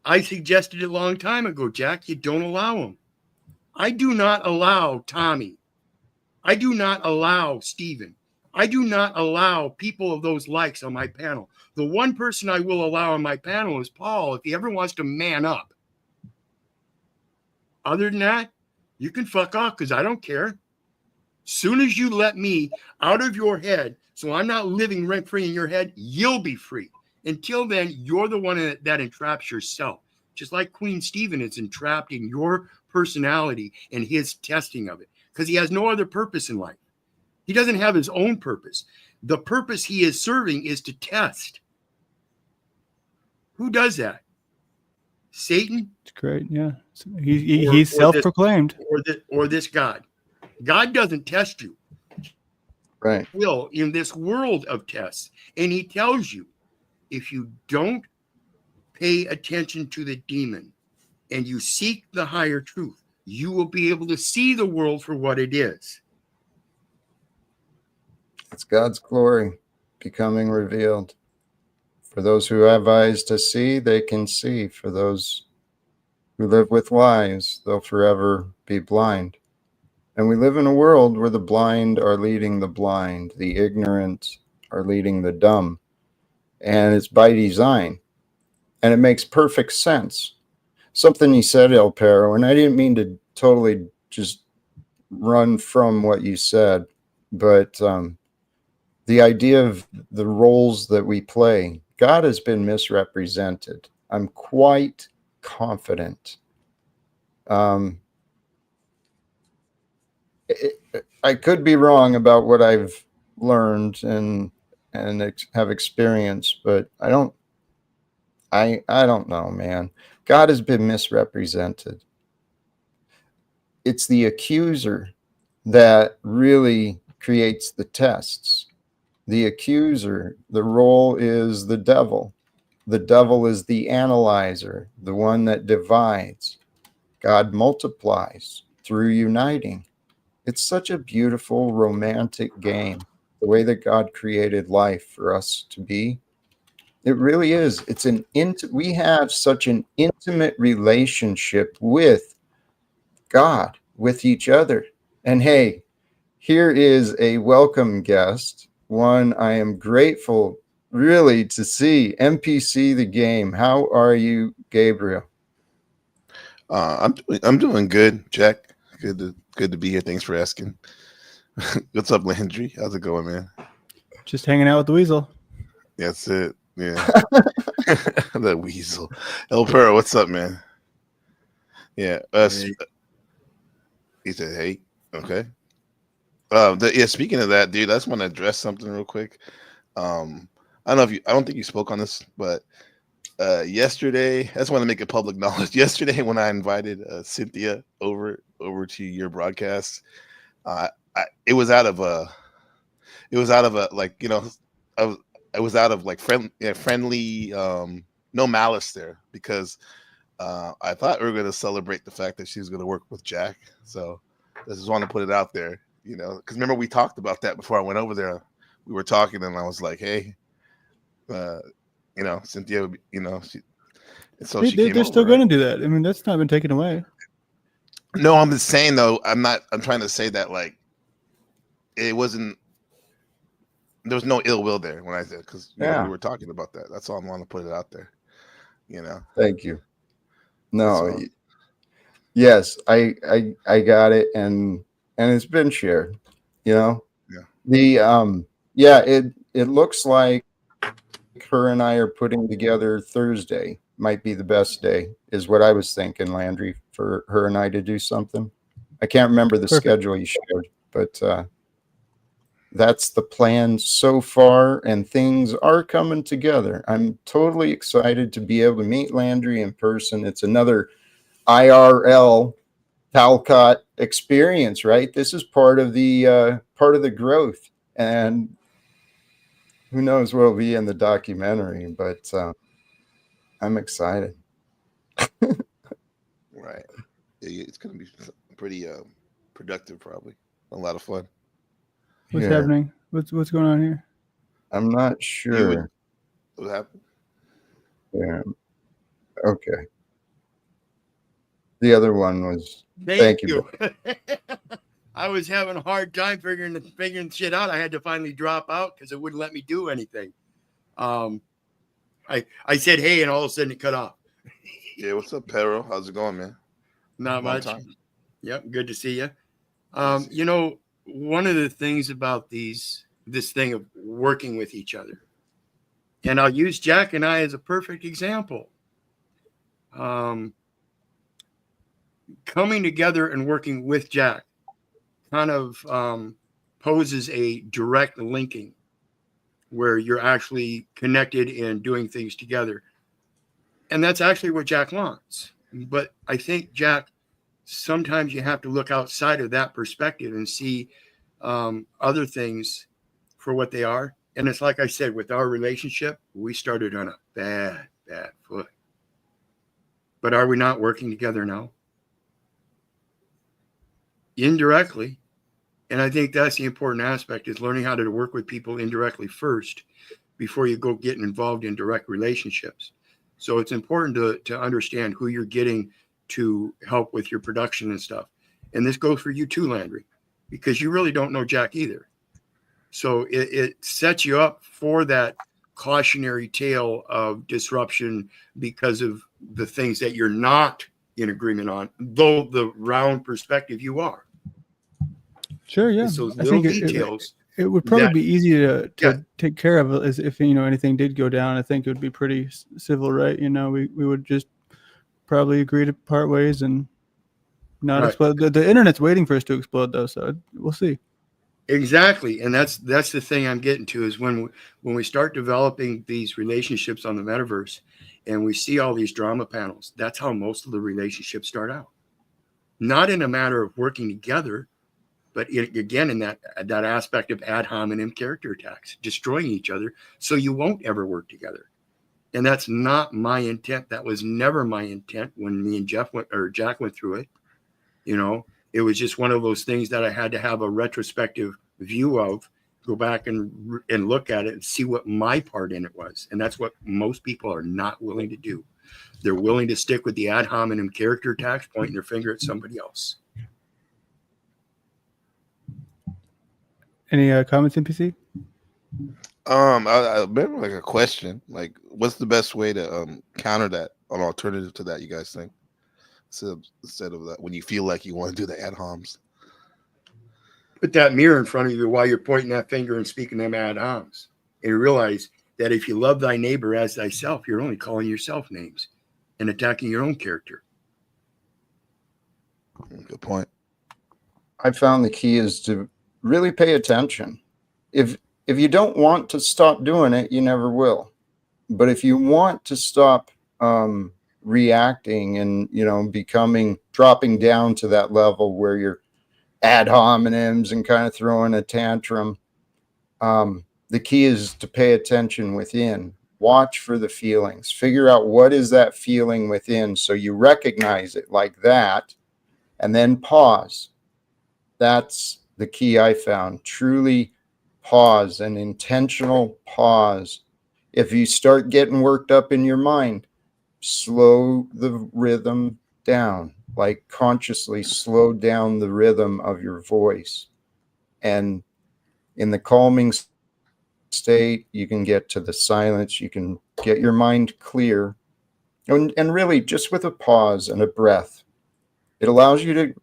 S3: I suggested it a long time ago, Jack. You don't allow them. I do not allow Tommy. I do not allow Stephen. I do not allow people of those likes on my panel. The one person I will allow on my panel is Paul, if he ever wants to man up. Other than that, you can fuck off because I don't care. Soon as you let me out of your head, so I'm not living rent-free in your head, you'll be free. Until then, you're the one that entraps yourself. Just like Queen Stephen is entrapped in your personality and his testing of it, because he has no other purpose in life. He doesn't have his own purpose. The purpose he is serving is to test. Who does that? Satan?
S2: It's great, yeah. He's self-proclaimed.
S3: Or this God. God doesn't test you.
S1: Right.
S3: Will in this world of tests. And he tells you, if you don't pay attention to the demon and you seek the higher truth, you will be able to see the world for what it is.
S1: It's God's glory becoming revealed. For those who have eyes to see, they can see. For those who live with lies, they'll forever be blind. And we live in a world where the blind are leading the blind, the ignorant are leading the dumb. And it's by design. And it makes perfect sense. Something you said, El Perro, and I didn't mean to totally just run from what you said, but the idea of the roles that we play, God has been misrepresented. I'm quite confident Um, I could be wrong about what I've learned and have experienced, but I don't know, man. God has been misrepresented. It's the accuser that really creates the tests. The accuser, the role is the devil. The devil is the analyzer, the one that divides. God multiplies through uniting. It's such a beautiful, romantic game, the way that God created life for us to be. It really is. We have such an intimate relationship with God, with each other. And hey, here is a welcome guest, one I am grateful really to see. MPC the game. How are you, Gabriel?
S4: I'm doing good, Jack. Good to be here. Thanks for asking. What's up, Landry? How's it going, man?
S2: Just hanging out with the weasel.
S4: That's it. Yeah. The weasel. El Perro, what's up, man? Yeah.
S3: Hey.
S4: He said, hey. Okay. Yeah, speaking of that, dude, I just want to address something real quick. I don't think you spoke on this, but yesterday, I just want to make it public knowledge. Yesterday, when I invited Cynthia over to your broadcast, it was out of a like, you know, I was out of like friendly, no malice there, because I thought we were going to celebrate the fact that she was going to work with Jack. So I just want to put it out there, you know, because remember we talked about that before I went over there. We were talking, and I was like, hey, you know, Cynthia would be, you know, so she came
S2: They're
S4: over,
S2: still
S4: right?
S2: going to do that. I mean, that's not been taken away.
S4: No, I'm just saying though. I'm trying to say that like it wasn't. There was no ill will there when I said, because you know we were talking about that. That's all I want to put it out there. You know.
S1: Thank you. No. Yes, I got it, and it's been shared. You know.
S4: Yeah.
S1: It looks like her and I are putting together Thursday. Might be the best day, is what I was thinking, Landry, for her and I to do something. I can't remember the schedule you shared, but that's the plan so far, and things are coming together. I'm totally excited to be able to meet Landry in person. It's another IRL Talcott experience, right? This is part of the growth, and who knows what will be in the documentary, but I'm excited.
S4: Right. It's going to be pretty productive, probably. A lot of fun.
S2: What's happening? What's going on here?
S1: I'm not sure.
S4: What happened?
S1: Yeah. Okay. The other one was. Thank you.
S3: I was having a hard time figuring shit out. I had to finally drop out because it wouldn't let me do anything. I said hey, and all of a sudden it cut off.
S4: Yeah, what's up, Perro? How's it going, man?
S3: Not much. Yep, good to see you. You know, one of the things about this thing of working with each other, and I'll use Jack and I as a perfect example. Coming together and working with Jack kind of poses a direct linking where you're actually connected and doing things together. And that's actually what Jack wants. But I think, Jack, sometimes you have to look outside of that perspective and see other things for what they are. And it's like I said, with our relationship, we started on a bad foot. But are we not working together now? Indirectly. And I think that's the important aspect, is learning how to work with people indirectly first before you go getting involved in direct relationships. So it's important to understand who you're getting to help with your production and stuff. And this goes for you too, Landry, because you really don't know Jack either. So it sets you up for that cautionary tale of disruption because of the things that you're not in agreement on, though the round perspective you are.
S2: Sure, yeah.
S3: It's those
S2: I
S3: little
S2: think
S3: details.
S2: It would probably be easy to take care of, as if, you know, anything did go down. I think it would be pretty civil, right? You know, we would just probably agree to part ways and not
S3: Right.
S2: explode. The internet's waiting for us to explode, though, so we'll see.
S3: Exactly, and that's the thing I'm getting to is when we start developing these relationships on the metaverse, and we see all these drama panels. That's how most of the relationships start out. Not in a matter of working together, but again in that aspect of ad hominem character attacks, destroying each other, so you won't ever work together. And that's not my intent. That was never my intent when me and Jack went through it. You know, it was just one of those things that I had to have a retrospective view of, go back and look at it and see what my part in it was. And that's what most people are not willing to do. They're willing to stick with the ad hominem character attacks, pointing their finger at somebody else.
S2: Any comments, NPC?
S4: I remember like a question, like, what's the best way to counter that, an alternative to that? You guys think instead of that, when you feel like you want to do the ad homs,
S3: Put that mirror in front of you while you're pointing that finger and speaking them ad homs, and realize that if you love thy neighbor as thyself, you're only calling yourself names and attacking your own character.
S4: Good point.
S1: I found the key is to really pay attention. If you don't want to stop doing it, you never will. But if you want to stop reacting and, you know, dropping down to that level where you're ad hominems and kind of throwing a tantrum, the key is to pay attention within. Watch for the feelings. Figure out what is that feeling within, so you recognize it like that, and then pause. That's the key I found. Truly pause, an intentional pause. If you start getting worked up in your mind, slow the rhythm down, like consciously slow down the rhythm of your voice. And in the calming state, you can get to the silence, you can get your mind clear. And really, just with a pause and a breath, it allows you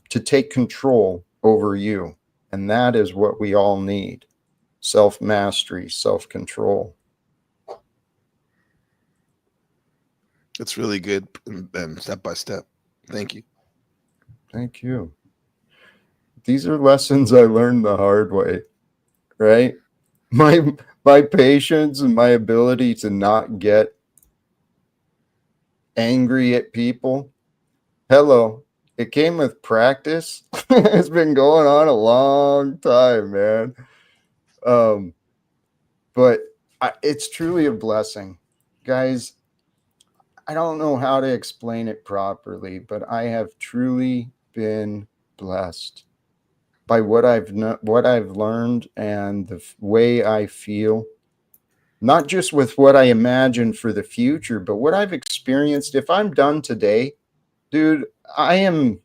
S1: to take control over you. And that is what we all need. Self-mastery, self-control.
S4: It's really good and step by step. Thank you.
S1: Thank you. These are lessons I learned the hard way, right? My patience and my ability to not get angry at people. Hello. It came with practice. It's been going on a long time, man. But it's truly a blessing. Guys, I don't know how to explain it properly, but I have truly been blessed by what I've learned and the way I feel. Not just with what I imagine for the future, but what I've experienced. If I'm done today, dude, I'm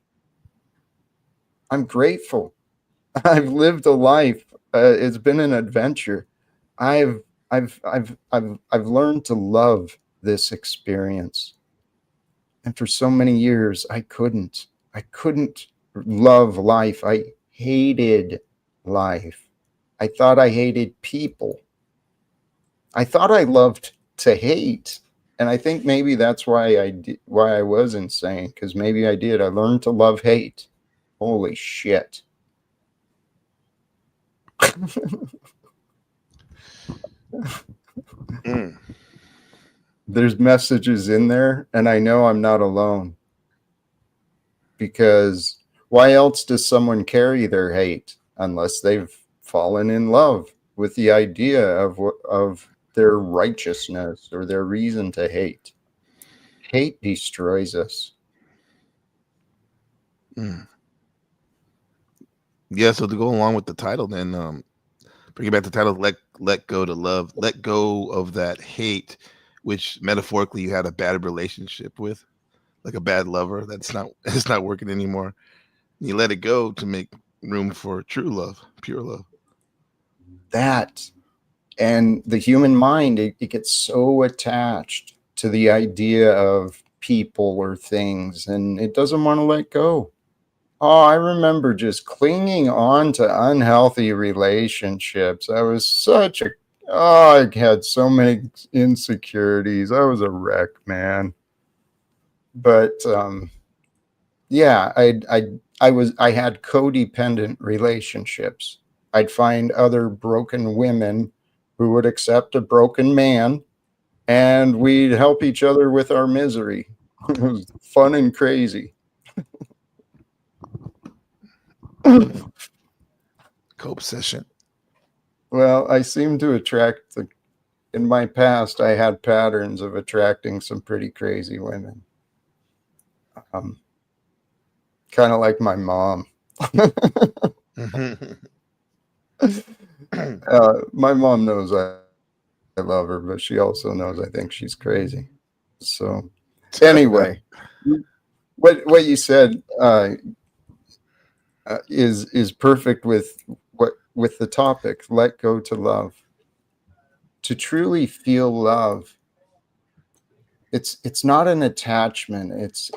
S1: grateful. I've lived a life. It's been an adventure. I've learned to love this experience. And for so many years, I couldn't love life. I hated life. I thought I hated people. I thought I loved to hate. And I think maybe that's why I was insane, because maybe I did. I learned to love hate. Holy shit. There's messages in there, and I know I'm not alone. Because why else does someone carry their hate unless they've fallen in love with the idea of their righteousness or their reason to hate? Hate destroys us.
S4: Yeah, so to go along with the title, then bring it back to the title, let go to love, let go of that hate, which metaphorically you had a bad relationship with, like a bad lover it's not working anymore. You let it go to make room for true love, pure love.
S1: That, and the human mind, it gets so attached to the idea of people or things, and it doesn't want to let go. Oh, I remember just clinging on to unhealthy relationships. I had so many insecurities. I was a wreck, man. But yeah, I had codependent relationships. I'd find other broken women who would accept a broken man, and we'd help each other with our misery. It was fun and crazy.
S4: Cope session.
S1: Well, I seem to attract in my past, I had patterns of attracting some pretty crazy women. Um, kind of like my mom. My mom knows I love her, but she also knows I think she's crazy. So anyway, what you said is perfect with the topic. Let go to love. To truly feel love, it's not an attachment.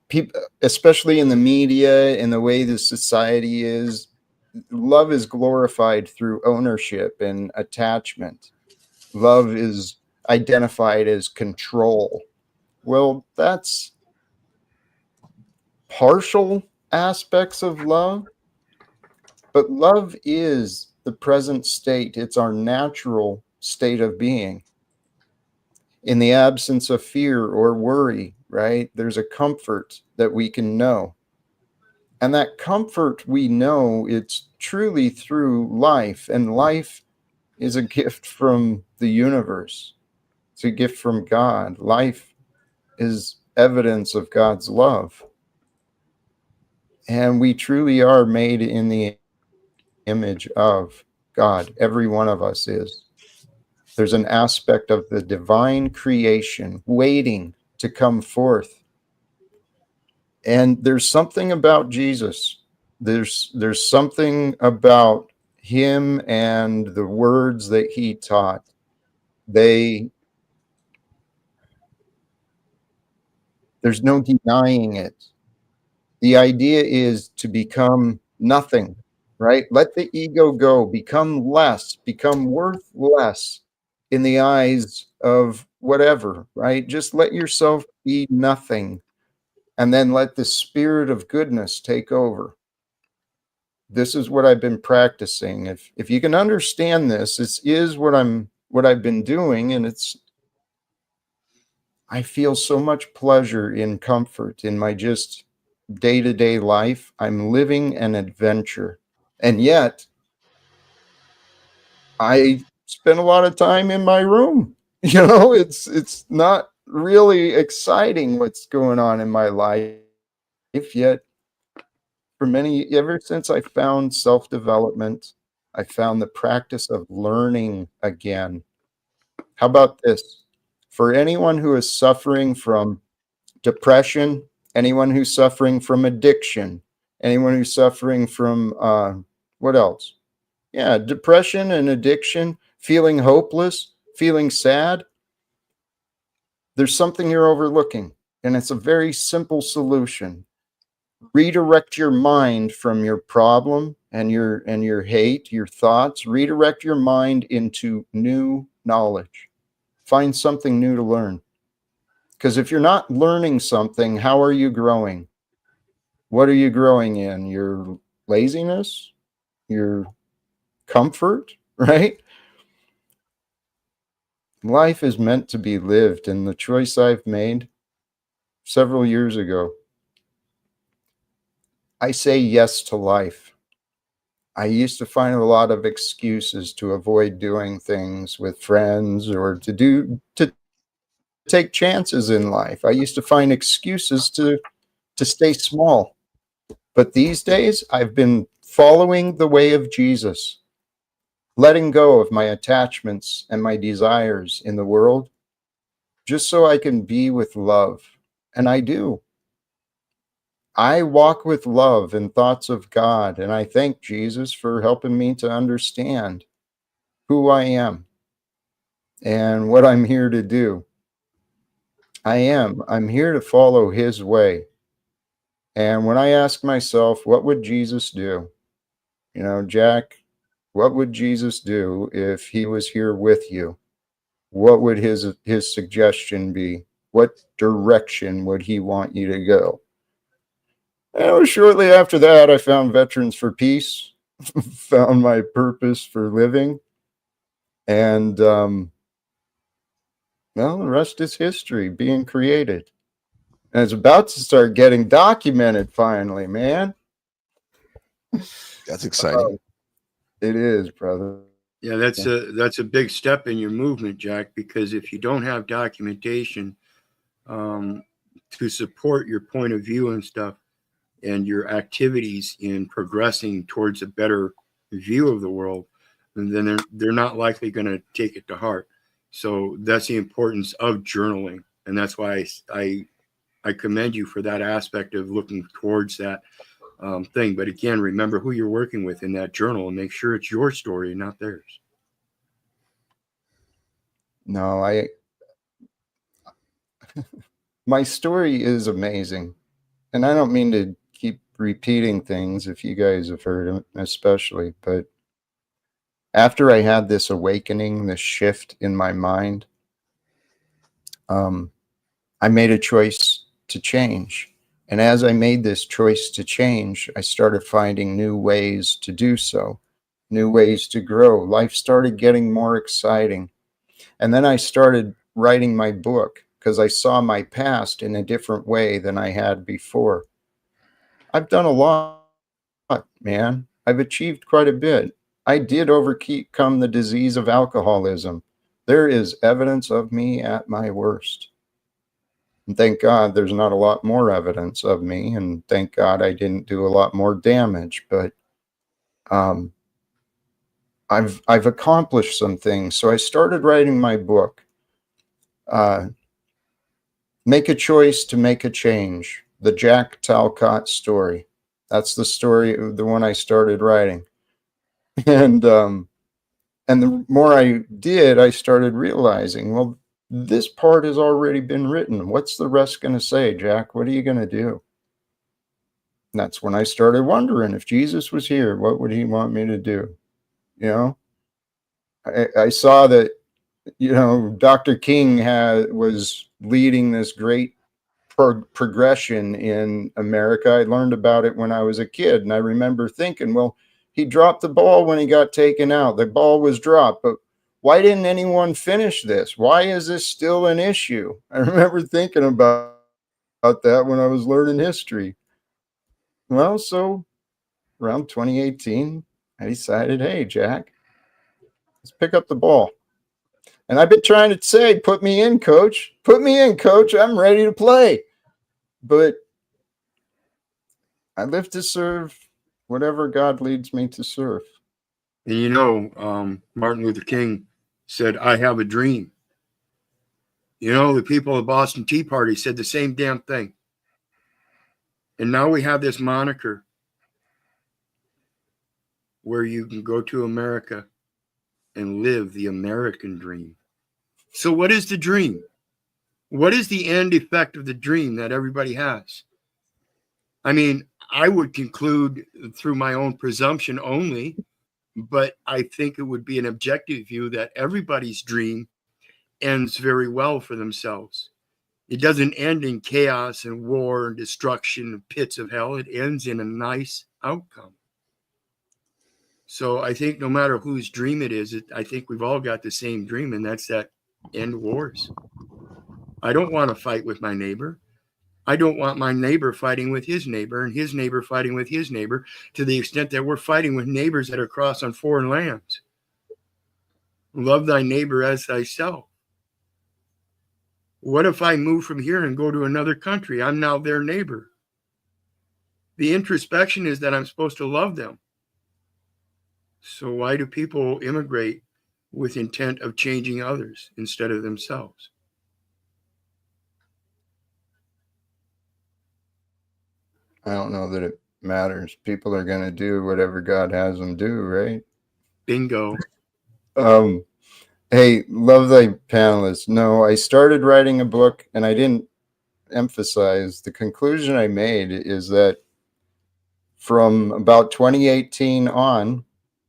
S1: People, especially in the media, in the way the society is, love is glorified through ownership and attachment. Love is identified as control. Well, that's partial aspects of love, but love is the present state. It's our natural state of being. In the absence of fear or worry, right? There's a comfort that we can know. And that comfort we know, it's truly through life, and life is a gift from the universe. It's a gift from God. Life is evidence of God's love. And we truly are made in the image of God. Every one of us is. There's an aspect of the divine creation waiting to come forth. And there's something about Jesus. There's something about him and the words that he taught. There's no denying it. The idea is to become nothing, right? Let the ego go, become less, become worth less in the eyes of whatever, right? Just let yourself be nothing, and then let the spirit of goodness take over. This is what I've been practicing. If you can understand this is what I've been doing, and I feel so much pleasure in comfort in my just day-to-day life. I'm living an adventure. And yet I spend a lot of time in my room. It's not really exciting what's going on in my life yet. Ever since I found self-development, I found the practice of learning again. How about this? For anyone who is suffering from depression, anyone who's suffering from addiction, anyone who's suffering from what else? Yeah, depression and addiction, feeling hopeless, feeling sad. There's something you're overlooking, and it's a very simple solution. Redirect your mind from your problem and your hate, your thoughts. Redirect your mind into new knowledge. Find something new to learn. Because if you're not learning something, how are you growing? What are you growing in? Your laziness? Your comfort? Right? Life is meant to be lived, and the choice I've made several years ago, I say yes to life. I used to find a lot of excuses to avoid doing things with friends or to take chances in life. I used to find excuses to stay small. But these days, I've been following the way of Jesus, letting go of my attachments and my desires in the world, just so I can be with love. And I do. I walk with love and thoughts of God, and I thank Jesus for helping me to understand who I am and what I'm here to do. I'm here to follow his way. And when I ask myself, what would Jesus do? Jack, what would Jesus do if he was here with you? What would his suggestion be? What direction would he want you to go? And shortly after that, I found Veterans for Peace, found my purpose for living, and well, the rest is history being created. And it's about to start getting documented finally, man.
S4: That's exciting.
S1: It is, brother.
S3: Yeah, that's a big step in your movement, Jack. Because if you don't have documentation to support your point of view and stuff, and your activities in progressing towards a better view of the world, then they're not likely going to take it to heart. So that's the importance of journaling, and that's why I commend you for that aspect of looking towards that thing. But again, remember who you're working with in that journal, and make sure it's your story and not theirs.
S1: No, my story is amazing. And I don't mean to keep repeating things if you guys have heard them, especially, but after I had this awakening, this shift in my mind, I made a choice to change. And as I made this choice to change, I started finding new ways to do so, new ways to grow. Life started getting more exciting. And then I started writing my book because I saw my past in a different way than I had before. I've done a lot, man. I've achieved quite a bit. I did overcome the disease of alcoholism. There is evidence of me at my worst. And thank God there's not a lot more evidence of me, and thank God I didn't do a lot more damage. But um, I've accomplished some things. So I started writing my book. Make a choice to make a change. The Jack Talcott story. That's the story, the one I started writing. And the more I did, I started realizing, well, this part has already been written. What's the rest going to say, Jack? What are you going to do? And that's when I started wondering, if Jesus was here, what would he want me to do? You know, I saw that, Dr. King was leading this great progression in America. I learned about it when I was a kid, and I remember thinking, well, he dropped the ball when he got taken out. The ball was dropped, but why didn't anyone finish this? Why is this still an issue? I remember thinking about that when I was learning history. Well, so around 2018, I decided, hey, Jack, let's pick up the ball. And I've been trying to say, put me in, coach. Put me in, coach. I'm ready to play. But I live to serve whatever God leads me to serve.
S3: And Martin Luther King said, "I have a dream." The people of the Boston Tea Party said the same damn thing. And now we have this moniker where you can go to America and live the American dream. So what is the dream? What is the end effect of the dream that everybody has? I mean, I would conclude through my own presumption only, but I think it would be an objective view that everybody's dream ends very well for themselves. It doesn't end in chaos and war and destruction and pits of hell. It ends in a nice outcome. So I think no matter whose dream it is, I think we've all got the same dream, and that's that end wars. I don't want to fight with my neighbor. I don't want my neighbor fighting with his neighbor and his neighbor fighting with his neighbor, to the extent that we're fighting with neighbors that are across on foreign lands. Love thy neighbor as thyself. What if I move from here and go to another country? I'm now their neighbor. The introspection is that I'm supposed to love them. So why do people immigrate with intent of changing others instead of themselves?
S1: I don't know that it matters. People are going to do whatever God has them do, right?
S3: Bingo.
S1: Hey, love thy panelists. No, I started writing a book, and I didn't emphasize the conclusion I made is that from about 2018 on,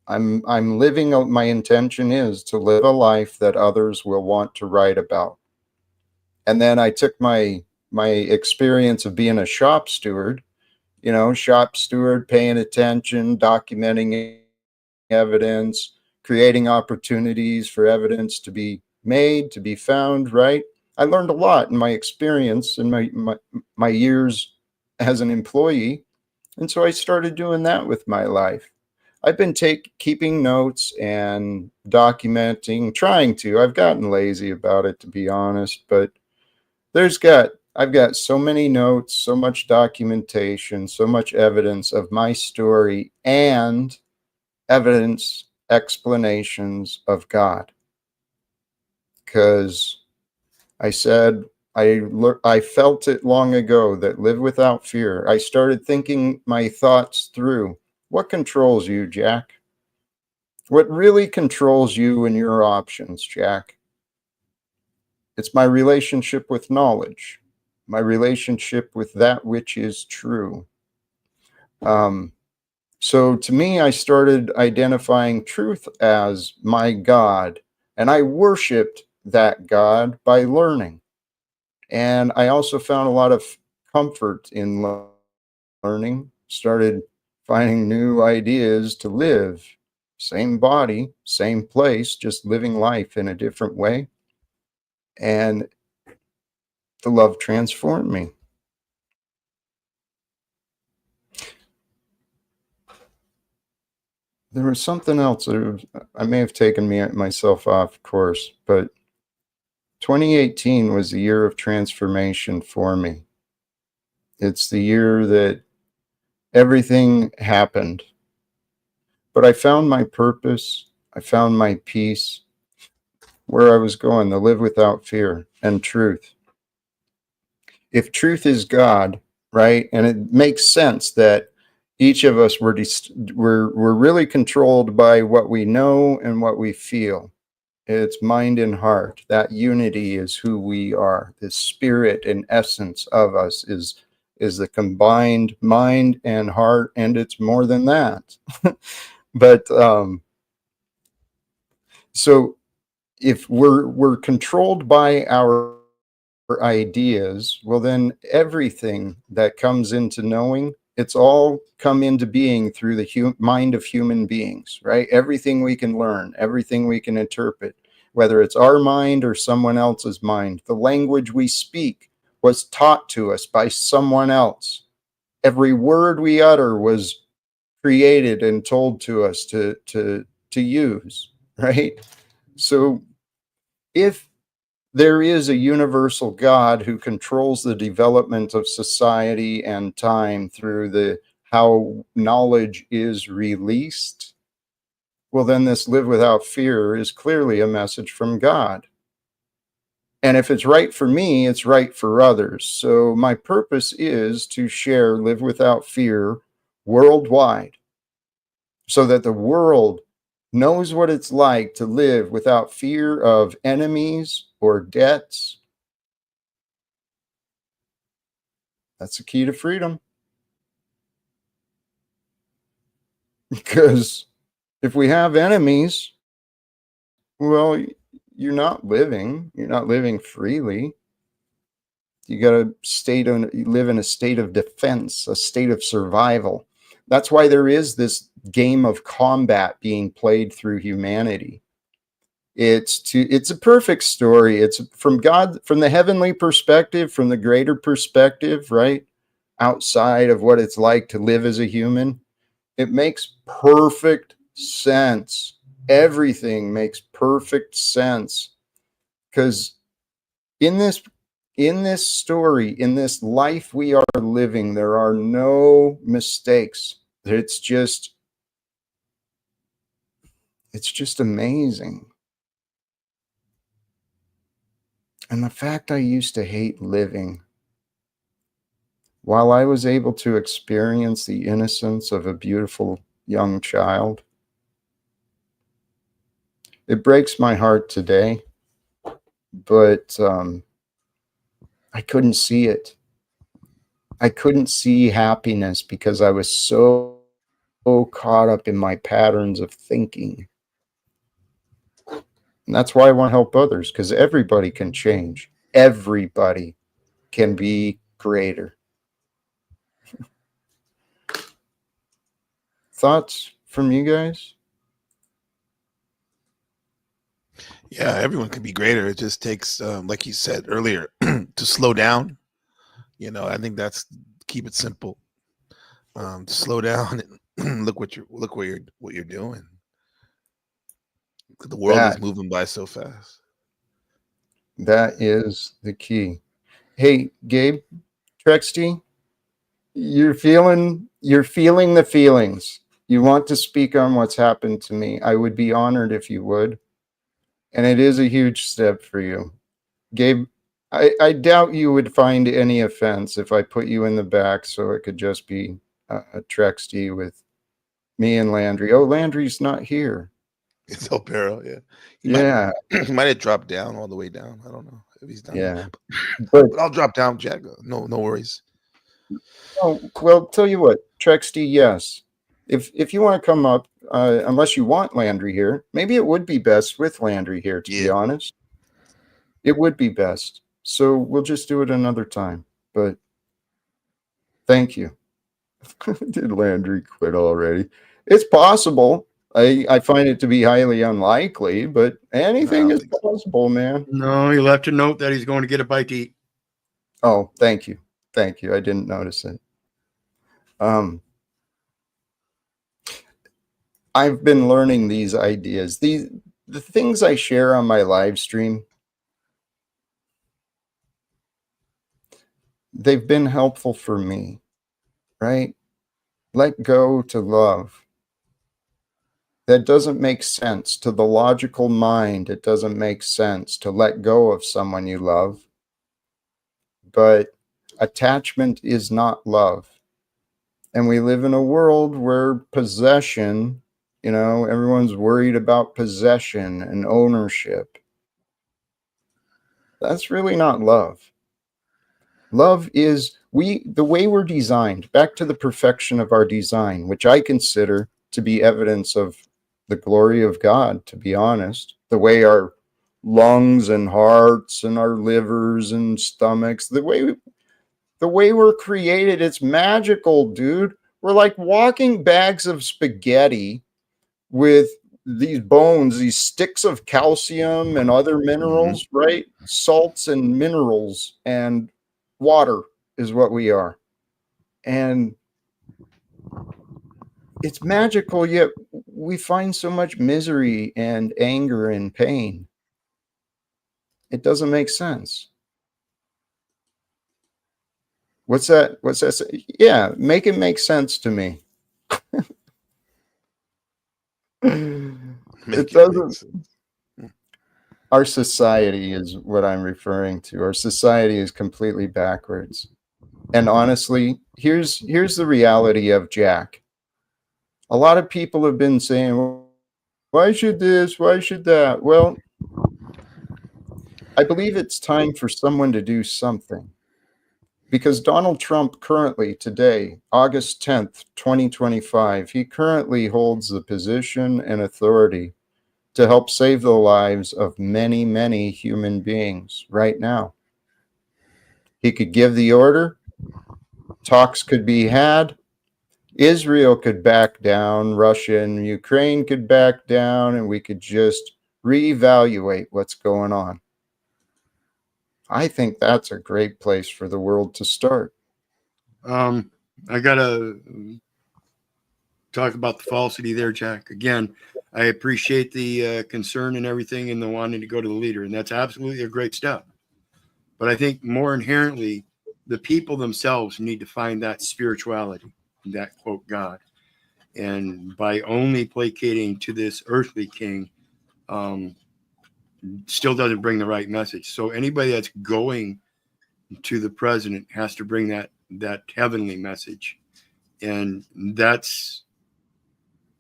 S1: I'm living. My intention is to live a life that others will want to write about. And then I took my experience of being a shop steward shop steward, paying attention, documenting evidence, creating opportunities for evidence to be made, to be found, right? I learned a lot in my experience in my years as an employee. And so I started doing that with my life. I've been keeping notes and documenting, trying to. I've gotten lazy about it, to be honest, but I've got so many notes, so much documentation, so much evidence of my story and evidence, explanations of God. Because I said, I felt it long ago that live without fear. I started thinking my thoughts through. What controls you, Jack? What really controls you and your options, Jack? It's my relationship with knowledge, my relationship with that which is true. So to me, I started identifying truth as my God, and I worshiped that God by learning. And I also found a lot of comfort in learning, started finding new ideas to live. Same body, same place, just living life in a different way. And the love transformed me. There was something else that I may have taken myself off course, but 2018 was the year of transformation for me. It's the year that everything happened, but I found my purpose. I found my peace, where I was going, to live without fear and truth. If truth is God, right? And it makes sense that each of us we're really controlled by what we know and what we feel. It's mind and heart. That unity is who we are. The spirit and essence of us is the combined mind and heart, and it's more than that. But so if we're controlled by our ideas, well, then everything that comes into knowing, it's all come into being through the mind of human beings, right? Everything we can learn, everything we can interpret, whether it's our mind or someone else's mind. The language we speak was taught to us by someone else. Every word we utter was created and told to us to use, right? So if there is a universal God who controls the development of society and time through how knowledge is released, well, then this live without fear is clearly a message from God. And if it's right for me, it's right for others. So my purpose is to share live without fear worldwide, so that the world knows what it's like to live without fear of enemies or debts. That's the key to freedom. Because if we have enemies, well, you're not living freely. You got to live in a state of defense, a state of survival. That's why there is this game of combat being played through humanity. It's a perfect story. It's from God, from the heavenly perspective, from the greater perspective, right? Outside of what it's like to live as a human. It makes perfect sense. Everything makes perfect sense. Because in this story, in this life we are living, there are no mistakes. It's just amazing. And the fact I used to hate living, while I was able to experience the innocence of a beautiful young child, it breaks my heart today, but I couldn't see it. I couldn't see happiness because I was so caught up in my patterns of thinking. And that's why I want to help others, because everybody can change. Everybody can be greater. Thoughts from you guys?
S4: Yeah, everyone can be greater. It just takes, like you said earlier, to slow down. You know, I think that's keep it simple. Slow down and look what you're doing. The world is
S1: That
S4: moving by so fast.
S1: that is the key. Hey, Gabe, Trexty, you're feeling the feelings. You want to speak on what's happened to me. I would be honored if you would. And it is a huge step for you. Gabe, I doubt you would find any offense if I put you in the back so it could just be a Trexty with me and Landry. Oh, Landry's not here.
S4: It's El Perro, yeah. He might
S1: Yeah,
S4: he might have dropped down all the way down. I don't know if he's down there.
S1: yeah. But
S4: But I'll drop down, Jack. No worries.
S1: oh, well, tell you what, Trexty, yes. If you want to come up, unless you want Landry here, maybe it would be best with Landry here, to be
S4: Yeah.
S1: honest. It would be best. So we'll just do it another time. But thank you. Did Landry quit already? It's possible. I find it to be highly unlikely, but
S4: No, I
S1: anything
S4: don't
S1: is
S4: think so.
S1: possible, man.
S3: No, he left a note that he's going to get a bite to eat.
S1: Oh, thank you. Thank you. I didn't notice it. I've been learning these ideas. The things I share on my live stream, they've been helpful for me, right? Let go to love. That doesn't make sense to the logical mind. It doesn't make sense to let go of someone you love. But attachment is not love. And we live in a world where possession, everyone's worried about possession and ownership. That's really not love. Love is the way we're designed, back to the perfection of our design, which I consider to be evidence of the glory of God, to be honest. The way our lungs and hearts and our livers and stomachs, the way we're created, it's magical, dude. We're like walking bags of spaghetti with these bones, these sticks of calcium and other minerals, right? Salts and minerals and water is what we are. And it's magical, yet we find so much misery and anger and pain. It doesn't make sense. What's that? Yeah, make it make sense to me. It doesn't. Our society is what I'm referring to. Our society is completely backwards. And honestly, here's the reality of Jack. A lot of people have been saying, well, why should this? Why should that? Well, I believe it's time for someone to do something. Because Donald Trump currently, today, August 10th, 2025, he currently holds the position and authority to help save the lives of many, many human beings right now. He could give the order, talks could be had, Israel could back down, Russia and Ukraine could back down, and we could just reevaluate what's going on. I think that's a great place for the world to start.
S3: I gotta talk about the falsity there, Jack. Again, I appreciate the concern and everything and the wanting to go to the leader, and that's absolutely a great step. But I think more inherently, the people themselves need to find that spirituality, that quote God. And by only placating to this earthly king, still doesn't bring the right message. So anybody that's going to the president has to bring that heavenly message. And that's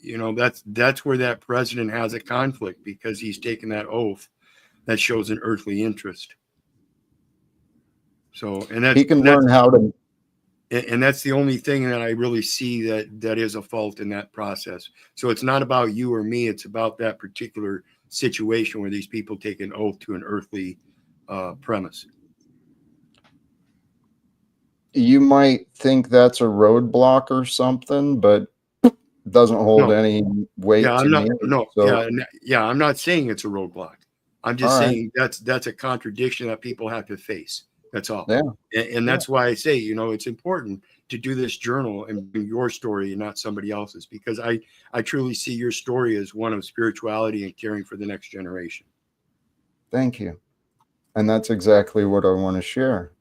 S3: where that president has a conflict, because he's taken that oath that shows an earthly interest. So, and
S1: he can learn how to.
S3: And that's the only thing that I really see that is a fault in that process. So it's not about you or me. It's about that particular situation where these people take an oath to an earthly premise.
S1: You might think that's a roadblock or something, but doesn't hold
S3: No.
S1: any weight
S3: Yeah,
S1: to
S3: I'm not.
S1: me.
S3: No.
S1: So,
S3: Yeah. I'm not saying it's a roadblock. I'm just
S1: all right.
S3: saying that's a contradiction that people have to face. That's all.
S1: Yeah.
S3: And that's why I say, it's important to do this journal and bring your story and not somebody else's, because I truly see your story as one of spirituality and caring for the next generation.
S1: Thank you. And that's exactly what I want to share.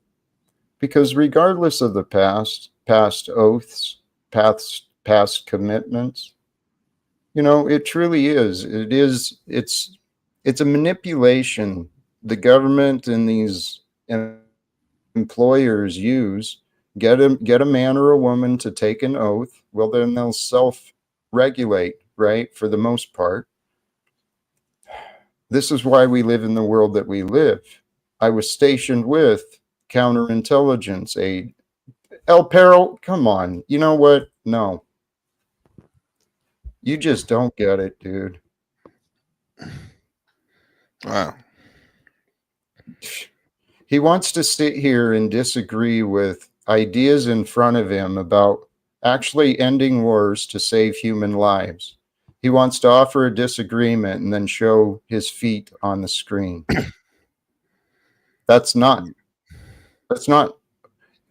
S1: Because regardless of the past oaths, past commitments, it truly is. It's a manipulation the government and these employers use. Get a man or a woman to take an oath. Well, then they'll self-regulate, right? For the most part. This is why we live in the world that we live. I was stationed with counterintelligence aid. El Perro, come on. You know what? No. You just don't get it, dude.
S4: Wow.
S1: He wants to sit here and disagree with ideas in front of him about actually ending wars to save human lives. He wants to offer a disagreement and then show his feet on the screen. That's not.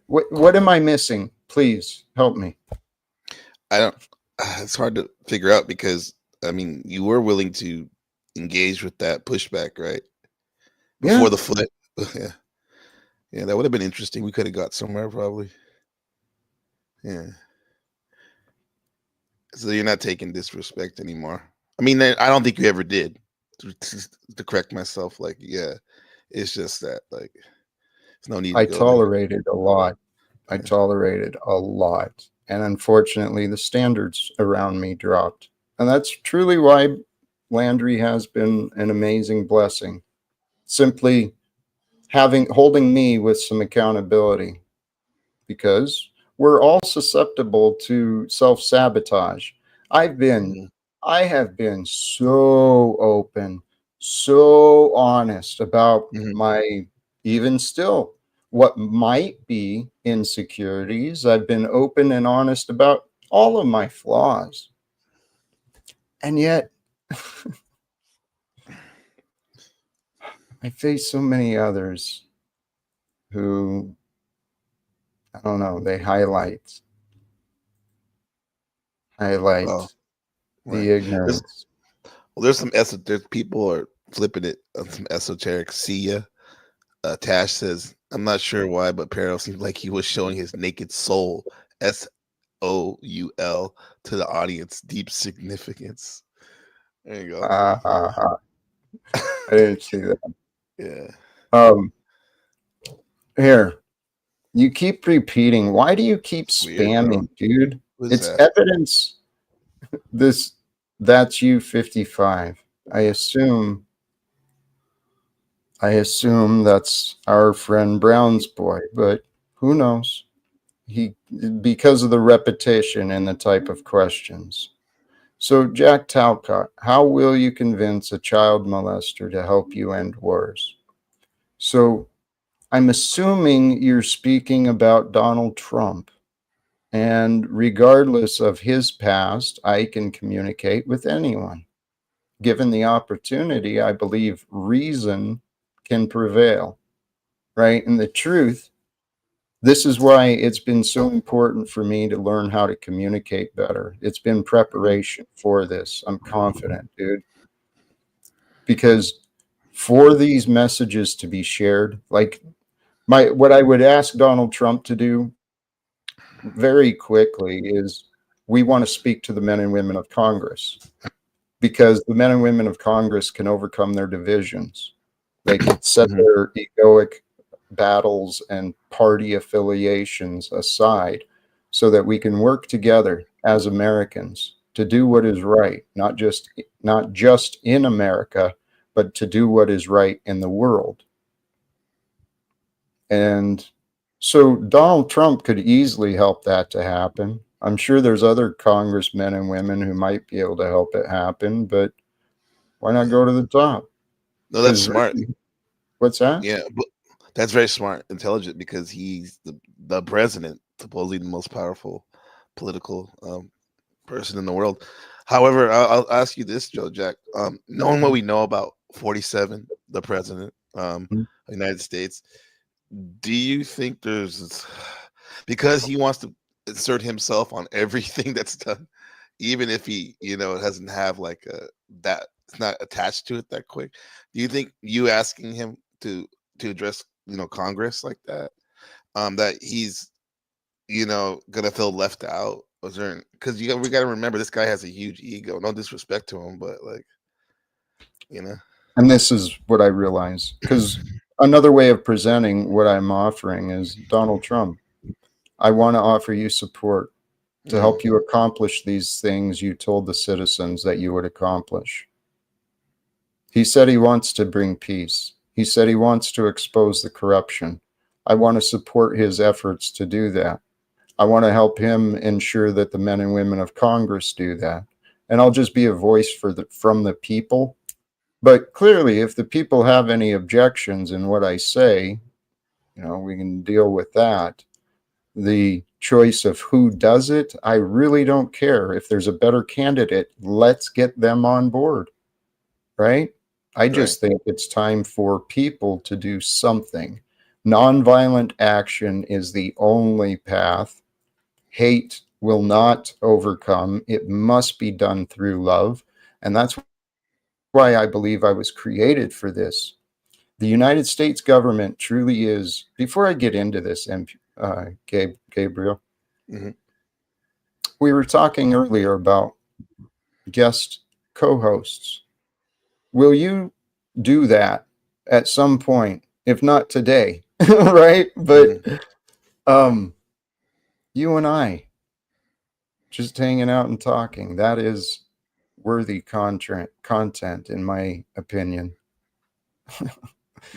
S1: What am I missing? Please help me.
S4: I don't. It's hard to figure out because you were willing to engage with that pushback, right? Before
S1: Yeah.
S4: the flip. Yeah, that would have been interesting. We could have got somewhere probably. Yeah. So you're not taking disrespect anymore. I don't think you ever did. To correct myself, it's just that there's no need to
S1: I
S4: go there.
S1: tolerated a lot. I tolerated a lot. And unfortunately, the standards around me dropped. And that's truly why Landry has been an amazing blessing. Simply holding me with some accountability, because we're all susceptible to self-sabotage.
S4: Mhm.
S1: I have been so open, so honest about
S4: Mhm.
S1: my, even still, what might be insecurities. I've been open and honest about all of my flaws. And yet, I face so many others who, I don't know, they highlight
S4: Oh,
S1: the
S4: right. There's
S1: ignorance.
S4: there's there's people are flipping it on some esoteric. See ya. Tash says, I'm not sure why, but Peril seems like he was showing his naked soul, SOUL, to the audience. Deep significance. There you go.
S1: I didn't see that.
S4: Yeah.
S1: Um, Here, you keep repeating. Why do you keep
S4: It's weird, bro.
S1: spamming, dude?
S4: What is
S1: It's
S4: that?
S1: evidence. This that's you 55. I assume that's our friend Brown's boy, but who knows? He Because of the repetition and the type of questions. So, Jack Talcott, how will you convince a child molester to help you end wars? So, I'm assuming you're speaking about Donald Trump. And regardless of his past, I can communicate with anyone. Given the opportunity, I believe reason can prevail, right? And the truth, this is why it's been so important for me to learn how to communicate better. It's been preparation for this. I'm confident, dude. Because for these messages to be shared, what I would ask Donald Trump to do very quickly is, we want to speak to the men and women of Congress, because the men and women of Congress can overcome their divisions. They could set
S4: Mhm.
S1: their egoic battles and party affiliations aside so that we can work together as Americans to do what is right, not just in America, but to do what is right in the world. And so Donald Trump could easily help that to happen. I'm sure there's other congressmen and women who might be able to help it happen, but why not go to the top?
S4: No, that's
S1: Because
S4: smart.
S1: what's that?
S4: Yeah, but that's very smart, intelligent, because he's the president, supposedly the most powerful political person in the world. However, I'll ask you this, Joe Jack. Knowing what we know about 47, the president of the United States, do you think there's because he wants to insert himself on everything that's done, even if he, doesn't have like that it's not attached to it that quick? Do you think you asking him to address Congress like that, that he's gonna feel left out? Was there because we got to remember this guy has a huge ego. No disrespect to him, but like you know,
S1: And this is what I realize, because another way of presenting what I'm offering is Donald Trump. I want to offer you support to help you accomplish these things you told the citizens that you would accomplish. He said he wants to bring peace. He said he wants to expose the corruption. I want to support his efforts to do that. I want to help him ensure that the men and women of Congress do that. And I'll just be a voice from the people. But clearly, if the people have any objections in what I say, we can deal with that. The choice of who does it, I really don't care. If there's a better candidate, let's get them on board, right? I just think it's time for people to do something. Nonviolent action is the only path. Hate will not overcome. It must be done through love. And that's why I believe I was created for this. The United States government truly is, before I get into this, Gabriel, we were talking earlier about guest co-hosts. Will you do that at some point, if not today, right? But you and I just hanging out and talking, that is worthy content in my opinion.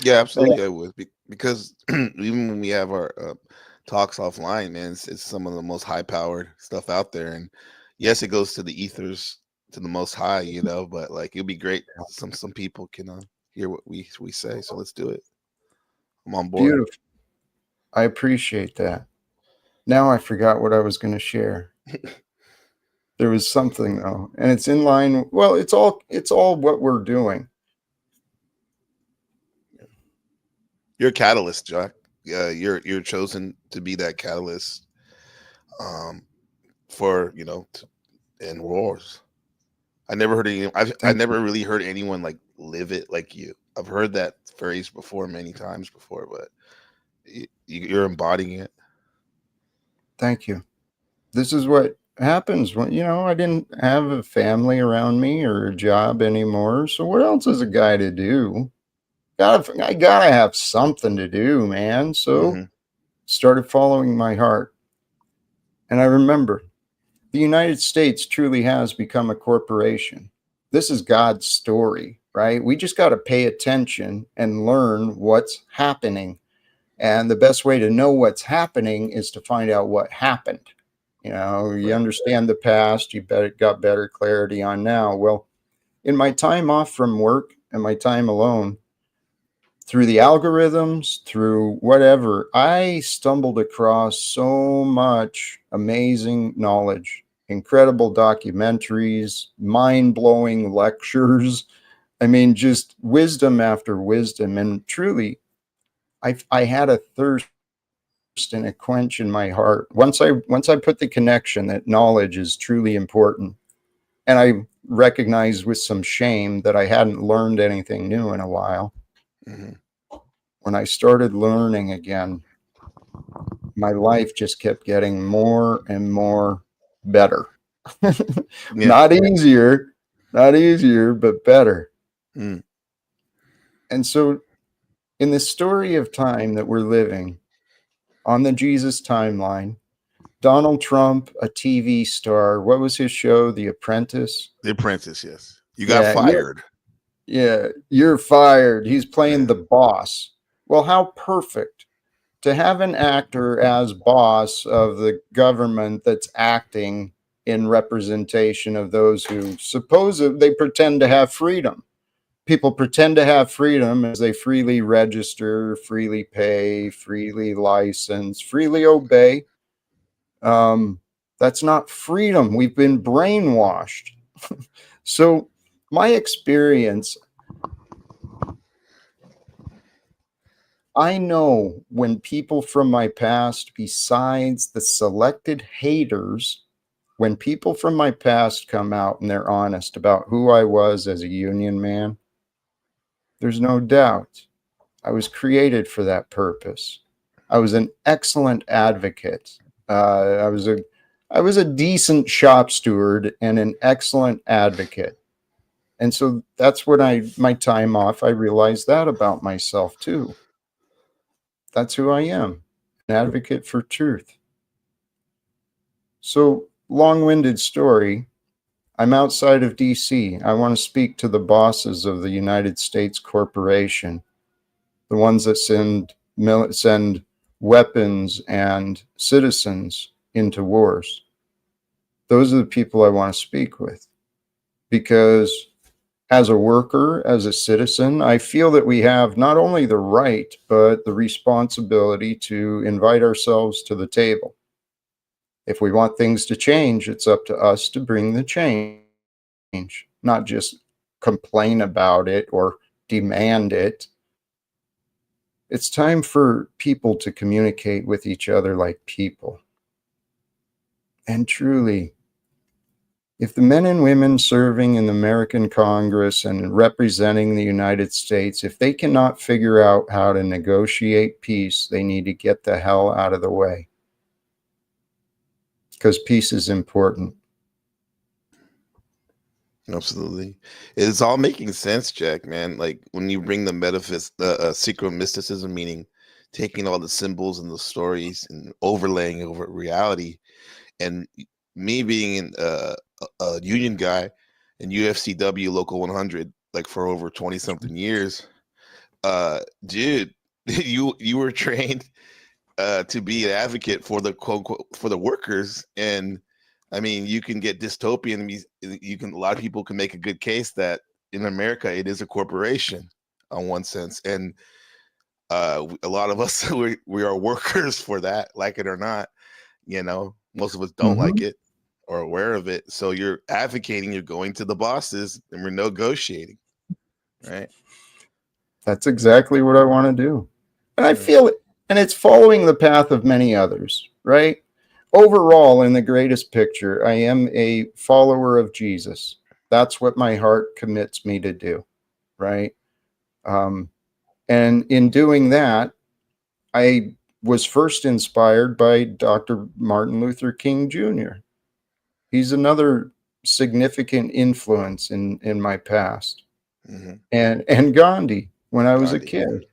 S4: Yeah, absolutely, I would, because even when we have our talks offline, man, it's some of the most high-powered stuff out there, and yes, it goes to the ethers, to the Most High, but like it'd be great. Some people can hear what we say, so let's do it. I'm on board.
S1: Beautiful. I appreciate that. Now I forgot what I was going to share. There was something though, and it's in line. Well, it's all what we're doing.
S4: You're a catalyst, Jack. You're chosen to be that catalyst, for in wars. I never heard any. I never really heard anyone like live it like you. I've heard that phrase before many times before, but you're embodying it.
S1: Thank you. This is what happens when I didn't have a family around me or a job anymore. So what else is a guy to do? I gotta have something to do, man. So started following my heart. And I remember the United States truly has become a corporation. This is God's story, right? We just got to pay attention and learn what's happening. And the best way to know what's happening is to find out what happened. You understand the past, got better clarity on now. Well, in my time off from work and my time alone, through the algorithms, through whatever, I stumbled across so much amazing knowledge, incredible documentaries, mind-blowing lectures. I mean, just wisdom after wisdom. And truly, I had a thirst and a quench in my heart. Once I put the connection that knowledge is truly important, and I recognized with some shame that I hadn't learned anything new in a while. When I started learning again, my life just kept getting more and more better. Not easier, but better. And so in the story of time that we're living on the Jesus timeline, Donald Trump, a TV star, what was his show? The Apprentice?
S4: The Apprentice, yes. You got fired.
S1: Yeah, you're fired. He's playing the boss. Well, how perfect to have an actor as boss of the government that's acting in representation of those who they pretend to have freedom. People pretend to have freedom as they freely register, freely pay, freely license, freely obey. That's not freedom. We've been brainwashed. So my experience, I know when people from my past, besides the selected haters, when people from my past come out and they're honest about who I was as a union man, there's no doubt I was created for that purpose. I was an excellent advocate. I was a decent shop steward and an excellent advocate. And so that's when my time off, I realized that about myself too. That's who I am, an advocate for truth. So, long-winded story. I'm outside of DC. I want to speak to the bosses of the United States corporation, the ones that send weapons and citizens into wars. Those are the people I want to speak with, because as a worker, as a citizen, I feel that we have not only the right, but the responsibility to invite ourselves to the table. If we want things to change, it's up to us to bring the change, not just complain about it or demand it. It's time for people to communicate with each other like people. And truly, if the men and women serving in the American Congress and representing the United States, if they cannot figure out how to negotiate peace, they need to get the hell out of the way. Because peace is important.
S4: Absolutely. It's all making sense, Jack, man. Like when you bring the secret mysticism, meaning taking all the symbols and the stories and overlaying over reality, and me being a union guy in UFCW Local 100, like for over 20 something years, dude, you were trained to be an advocate for the quote unquote for the workers. And I mean, you can get dystopian. A lot of people can make a good case that in America it is a corporation on one sense, and a lot of us we are workers for that, like it or not. Most of us don't like it or aware of it. So you're advocating, you're going to the bosses, and we're negotiating, right?
S1: That's exactly what I want to do. And I feel it, and it's following the path of many others, right? Overall, in the greatest picture, I am a follower of Jesus. That's what my heart commits me to do, right? And in doing that, I was first inspired by Dr. Martin Luther King Jr. He's another significant influence in my past. And Gandhi when I was a kid.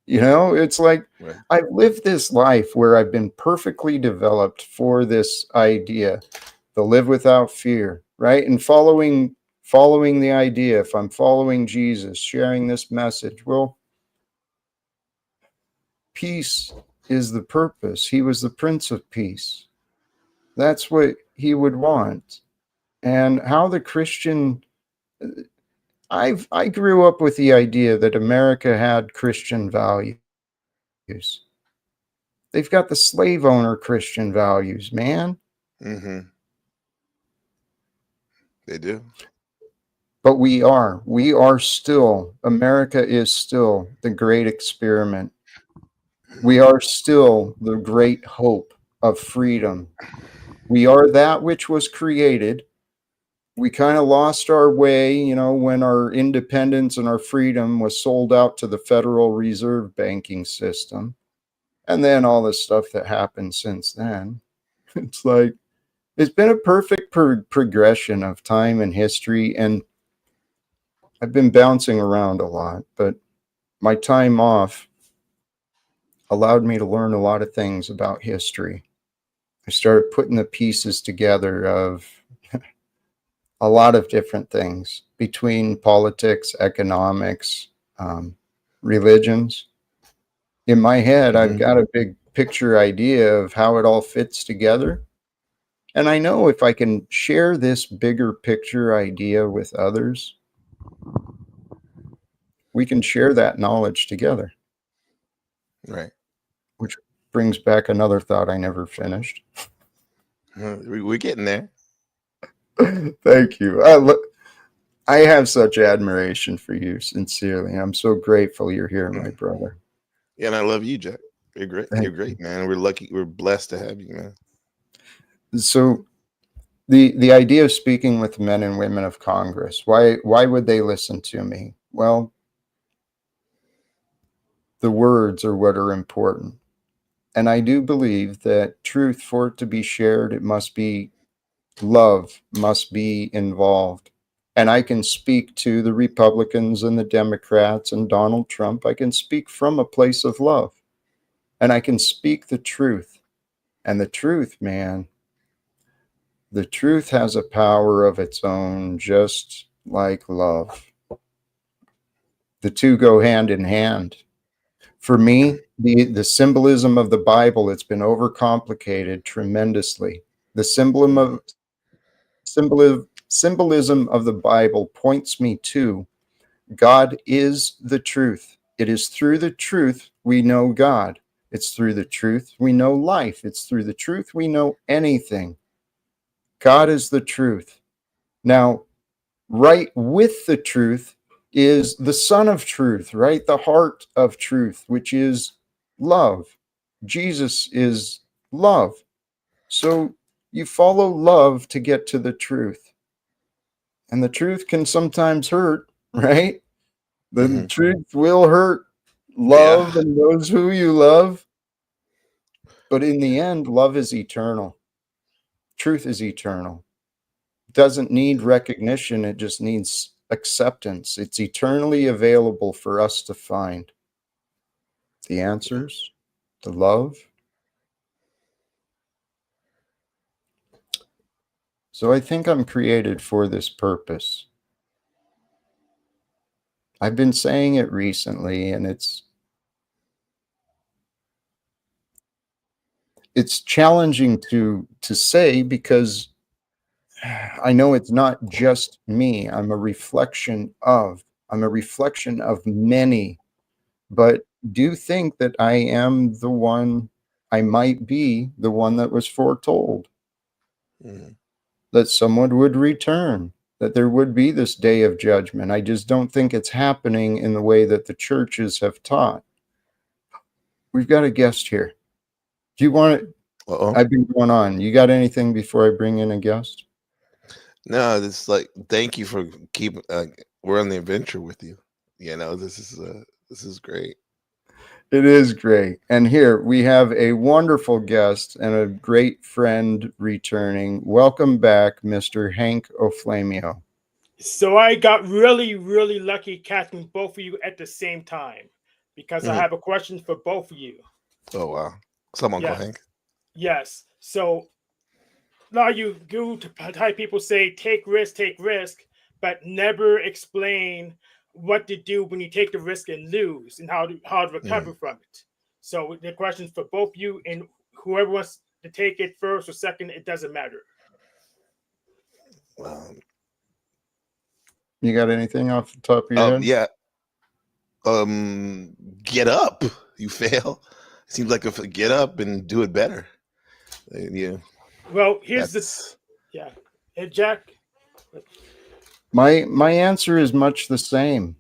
S1: It's like I've lived this life where I've been perfectly developed for this idea, the live without fear, right? And following the idea, if I'm following Jesus, sharing this message, well, peace is the purpose. He was the Prince of Peace. That's what he would want. And how the Christian, I grew up with the idea that America had Christian values. They've got the slave owner Christian values, man.
S4: They do.
S1: But we are still, America is still the great experiment. We are still the great hope of freedom. We are that which was created. We kind of lost our way, when our independence and our freedom was sold out to the Federal Reserve banking system. And then all the stuff that happened since then. It's like, it's been a perfect progression of time and history. And I've been bouncing around a lot, but my time off allowed me to learn a lot of things about history. I started putting the pieces together of a lot of different things between politics, economics, religions. In my head, I've got a big picture idea of how it all fits together. And I know if I can share this bigger picture idea with others, we can share that knowledge together.
S4: Right.
S1: Which brings back another thought I never finished.
S4: We're getting there.
S1: Thank you. I have such admiration for you, sincerely. I'm so grateful you're here, my brother.
S4: Yeah, and I love you, Jack. You're great. You're
S1: Thank
S4: great, man. We're lucky. We're blessed to have you, man.
S1: you. So the idea of speaking with men and women of Congress, why would they listen to me? Well, the words are what are important. And I do believe that truth, for it to be shared, it must be love, must be involved. And I can speak to the Republicans and the Democrats and Donald Trump. I can speak from a place of love. And I can speak the truth. And the truth, man, the truth has a power of its own, just like love. The two go hand in hand. For me, the symbolism of the Bible, it's been overcomplicated tremendously. The symbolism of the Bible points me to God is the truth. It is through the truth we know God. It's through the truth we know life. It's through the truth we know anything. God is the truth. Now, right with the truth is the Son of Truth, right? The heart of truth, which is love. Jesus is love. So you follow love to get to the truth. And the truth can sometimes hurt, right? The truth will hurt love
S4: Yeah.
S1: and those who you love. But in the end, love is eternal. Truth is eternal. Doesn't need recognition, it just needs acceptance. It's eternally available for us to find the answers, the love. So I think I'm created for this purpose. I've been saying it recently, and it's challenging to say because I know it's not just me. I'm a reflection of many, but do think that I am the one, I might be the one that was foretold
S4: Mhm.
S1: that someone would return, that there would be this day of judgment. I just don't think it's happening in the way that the churches have taught. We've got a guest here. Do you want it?
S4: Uh-oh.
S1: I've been going on. You got anything before I bring in a guest?
S4: No, it's like thank you for keeping. We're on the adventure with you. This is great.
S1: It is great. And here we have a wonderful guest and a great friend returning. Welcome back, Mr. Hank Oflamio.
S5: So I got really, really lucky catching both of you at the same time because I
S4: Mhm.
S5: have a question for both of you.
S4: Oh wow. Some Uncle
S5: Yes,
S4: Hank.
S5: yes. So now you go to type people say take risk, but never explain what to do when you take the risk and lose and how to recover
S4: Mhm.
S5: from it. So the questions for both you and whoever wants to take it first or second, it doesn't matter.
S4: Um,
S1: You got anything off the top of your head?
S4: yeah. Get up. You fail. Seems like if get up and do it better. Yeah.
S5: Well, here's the
S4: That's
S5: yeah. Hey Jack,
S1: My answer is much the same.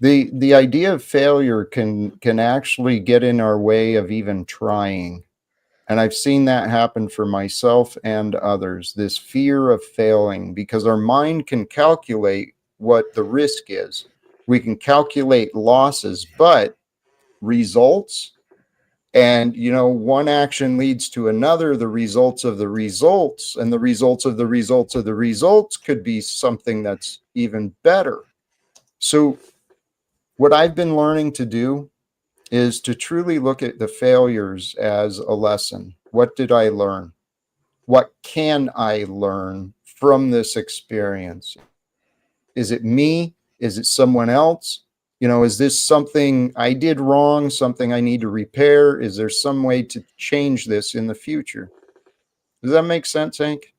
S1: The idea of failure can actually get in our way of even trying. And I've seen that happen for myself and others. This fear of failing, because our mind can calculate what the risk is. We can calculate losses, but results, and one action leads to another, the results of the results and the results of the results of the results could be something that's even better. So what I've been learning to do is to truly look at the failures as a lesson. What did I learn? What can I learn from this experience? Is it me? Is it someone else? Is this something I did wrong, something I need to repair? Is there some way to change this in the future? Does that make sense, Hank?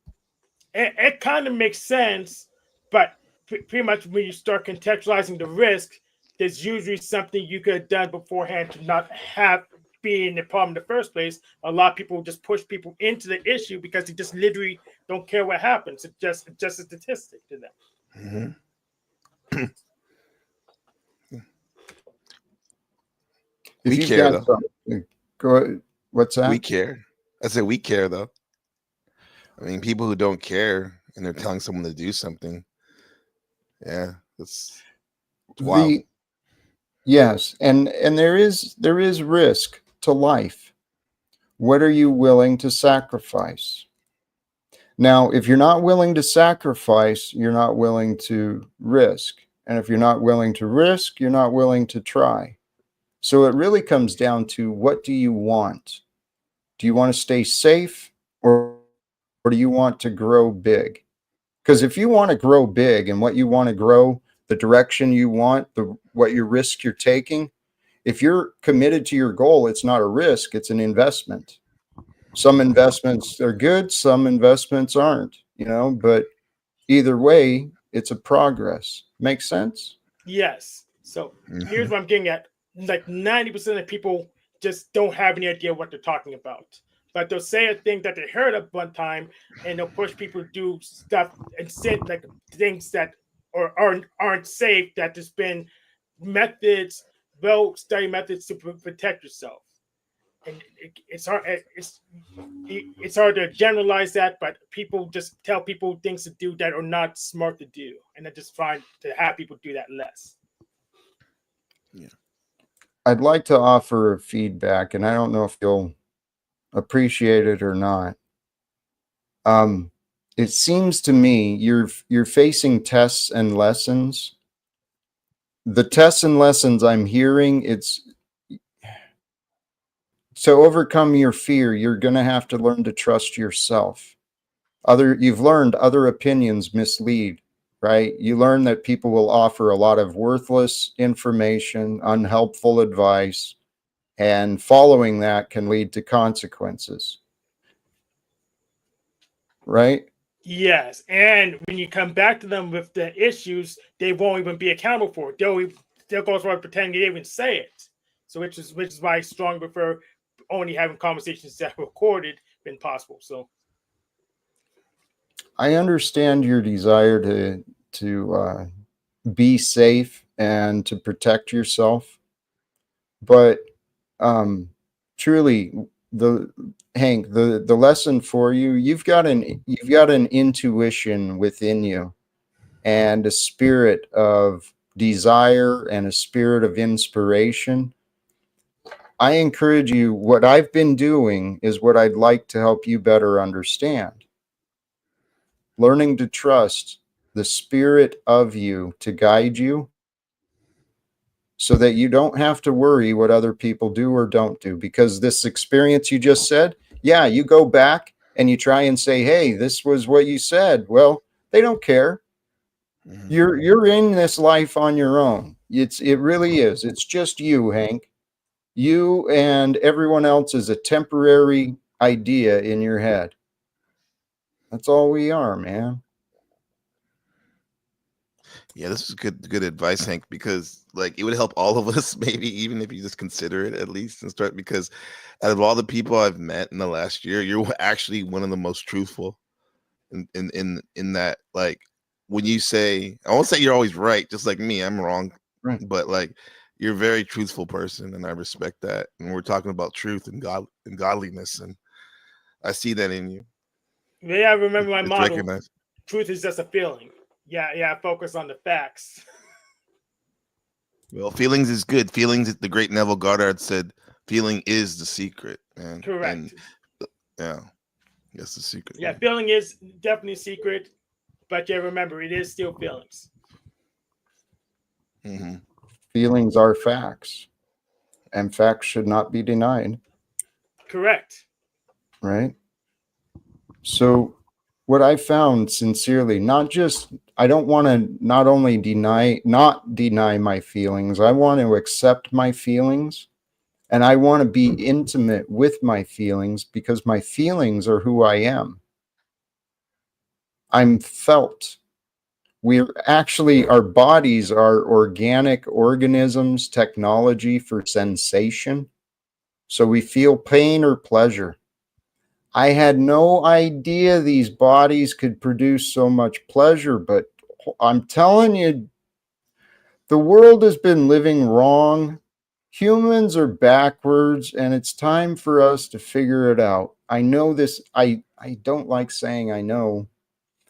S5: it kind of makes sense, but pretty much when you start contextualizing the risk, there's usually something you could have done beforehand to not have being the problem in the first place. A lot of people just push people into the issue because they just literally don't care what happens. It's just a statistic to them.
S1: If
S4: We
S1: you've
S4: care
S1: got
S4: though.
S1: something, go. What's that?
S4: We care. I said we care though. I mean, people who don't care and they're telling someone to do something. Yeah, it's wild.
S1: Yes, and there is risk to life. What are you willing to sacrifice? Now, if you're not willing to sacrifice, you're not willing to risk. And if you're not willing to risk, you're not willing to try. So it really comes down to, what do you want? Do you want to stay safe, or do you want to grow big? Because if you want to grow big and what you want to grow, the direction you want, what your risk you're taking, if you're committed to your goal, it's not a risk, it's an investment. Some investments are good, some investments aren't, but either way, it's a progress. Makes sense?
S5: Yes. So here's what I'm getting at. Like 90% of people just don't have any idea what they're talking about. But they'll say a thing that they heard at one time, and they'll push people to do stuff and say like things that aren't safe. That there's been methods, well studied methods to protect yourself. And it's hard. It's hard to generalize that, but people just tell people things to do that are not smart to do, and I just find to have people do that less.
S4: Yeah.
S1: I'd like to offer feedback, and I don't know if you'll appreciate it or not. It seems to me you're facing tests and lessons. The tests and lessons I'm hearing, it's to overcome your fear, you're going to have to learn to trust yourself. You've learned other opinions mislead, right? You learn that people will offer a lot of worthless information, unhelpful advice, and following that can lead to consequences, right?
S5: Yes, and when you come back to them with the issues, they won't even be accountable for it. They'll go as far as pretending they didn't even say it. So which is why I strongly prefer only having conversations that are recorded when possible. So
S1: I understand your desire to be safe and to protect yourself, but truly, Hank, the lesson for you, you've got an intuition within you, and a spirit of desire and a spirit of inspiration. I encourage you, what I've been doing is what I'd like to help you better understand. Learning to trust the spirit of you to guide you, so that you don't have to worry what other people do or don't do. Because this experience you just said, yeah, you go back and you try and say, hey, this was what you said. Well, they don't care.
S4: Mhm.
S1: You're in this life on your own. It really is. It's just you, Hank. You and everyone else is a temporary idea in your head. That's all we are, man.
S4: Yeah, this is good advice, Hank, because like it would help all of us, maybe even if you just consider it at least and start, because out of all the people I've met in the last year, you're actually one of the most truthful in that, like, when you say, I won't say you're always right, just like me, I'm wrong,
S1: Right.
S4: but like you're a very truthful person and I respect that. And we're talking about truth and God and godliness, and I see that in you.
S5: yeah, I remember my
S4: It's
S5: motto:
S4: recognized.
S5: truth is just a feeling. Yeah, focus on the facts.
S4: Well, feelings is good. Feelings, the great Neville Goddard said, feeling is the secret, man.
S5: Correct.
S4: And yeah, that's the secret.
S5: Yeah,
S4: Man.
S5: feeling is definitely a secret, but yeah, remember, it is still feelings.
S4: Mm-hmm.
S1: Feelings are facts, and facts should not be denied,
S5: Correct.
S1: right? So what I found sincerely, I don't want to not deny my feelings. I want to accept my feelings, and I want to be intimate with my feelings, because my feelings are who I am. I'm felt. Our bodies are organic organisms, technology for sensation. So we feel pain or pleasure. I had no idea these bodies could produce so much pleasure, but I'm telling you, the world has been living wrong. Humans are backwards, and it's time for us to figure it out. I know this. I don't like saying I know.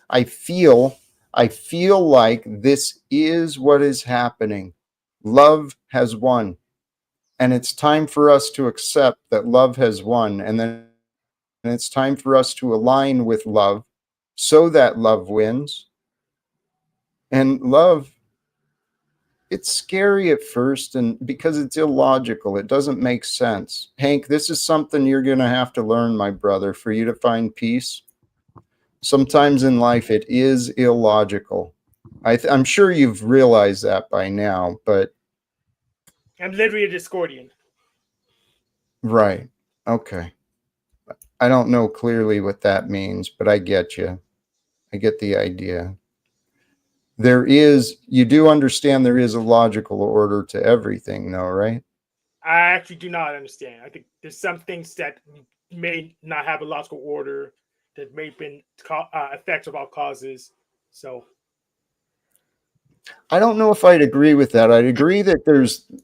S1: I feel like this is what is happening. Love has won. And it's time for us to accept that love has won. And then it's time for us to align with love so that love wins. And love, it's scary at first, and because it's illogical, it doesn't make sense. Hank, this is something you're going to have to learn, my brother, for you to find peace. Sometimes in life, it is illogical. I'm sure you've realized that by now, but
S5: I'm literally a Discordian.
S1: right. Okay. I don't know clearly what that means, but I get you. I get the idea. You do understand there is a logical order to everything, though, right?
S5: I actually do not understand. I think there's some things that may not have a logical order that may have been effects of all causes. So
S1: I don't know if I'd agree with that. I'd agree that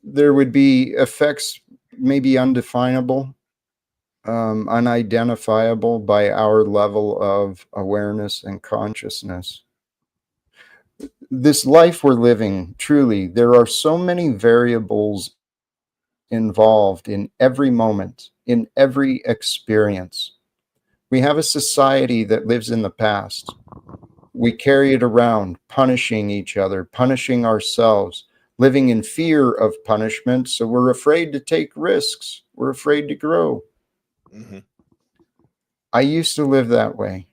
S1: there would be effects maybe undefinable, unidentifiable by our level of awareness and consciousness. This life we're living, truly, there are so many variables involved in every moment, in every experience. We have a society that lives in the past. We carry it around, punishing each other, punishing ourselves, living in fear of punishment. So we're afraid to take risks. We're afraid to grow.
S4: Mm-hmm.
S1: I used to live that way.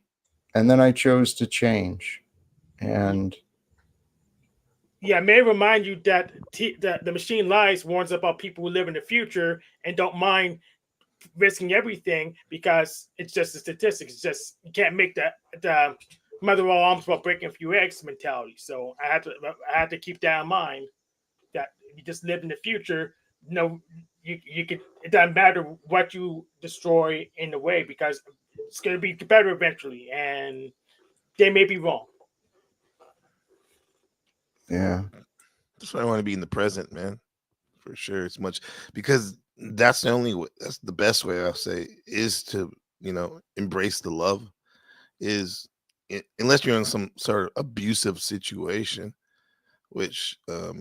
S1: And then I chose to change. And
S5: yeah, may I remind you that that the machine lies warns about people who live in the future and don't mind risking everything because it's just a statistics. It's just you can't make the mother of all arms about breaking a few eggs mentality. So I had to keep that in mind that you just live in the future. No, you could. It doesn't matter what you destroy in the way because it's going to be better eventually, and they may be wrong.
S1: yeah,
S4: That's why I want to be in the present, man. For sure, it's much because that's the only way. That's the best way I'll say is to embrace the love. Unless you're in some sort of abusive situation, which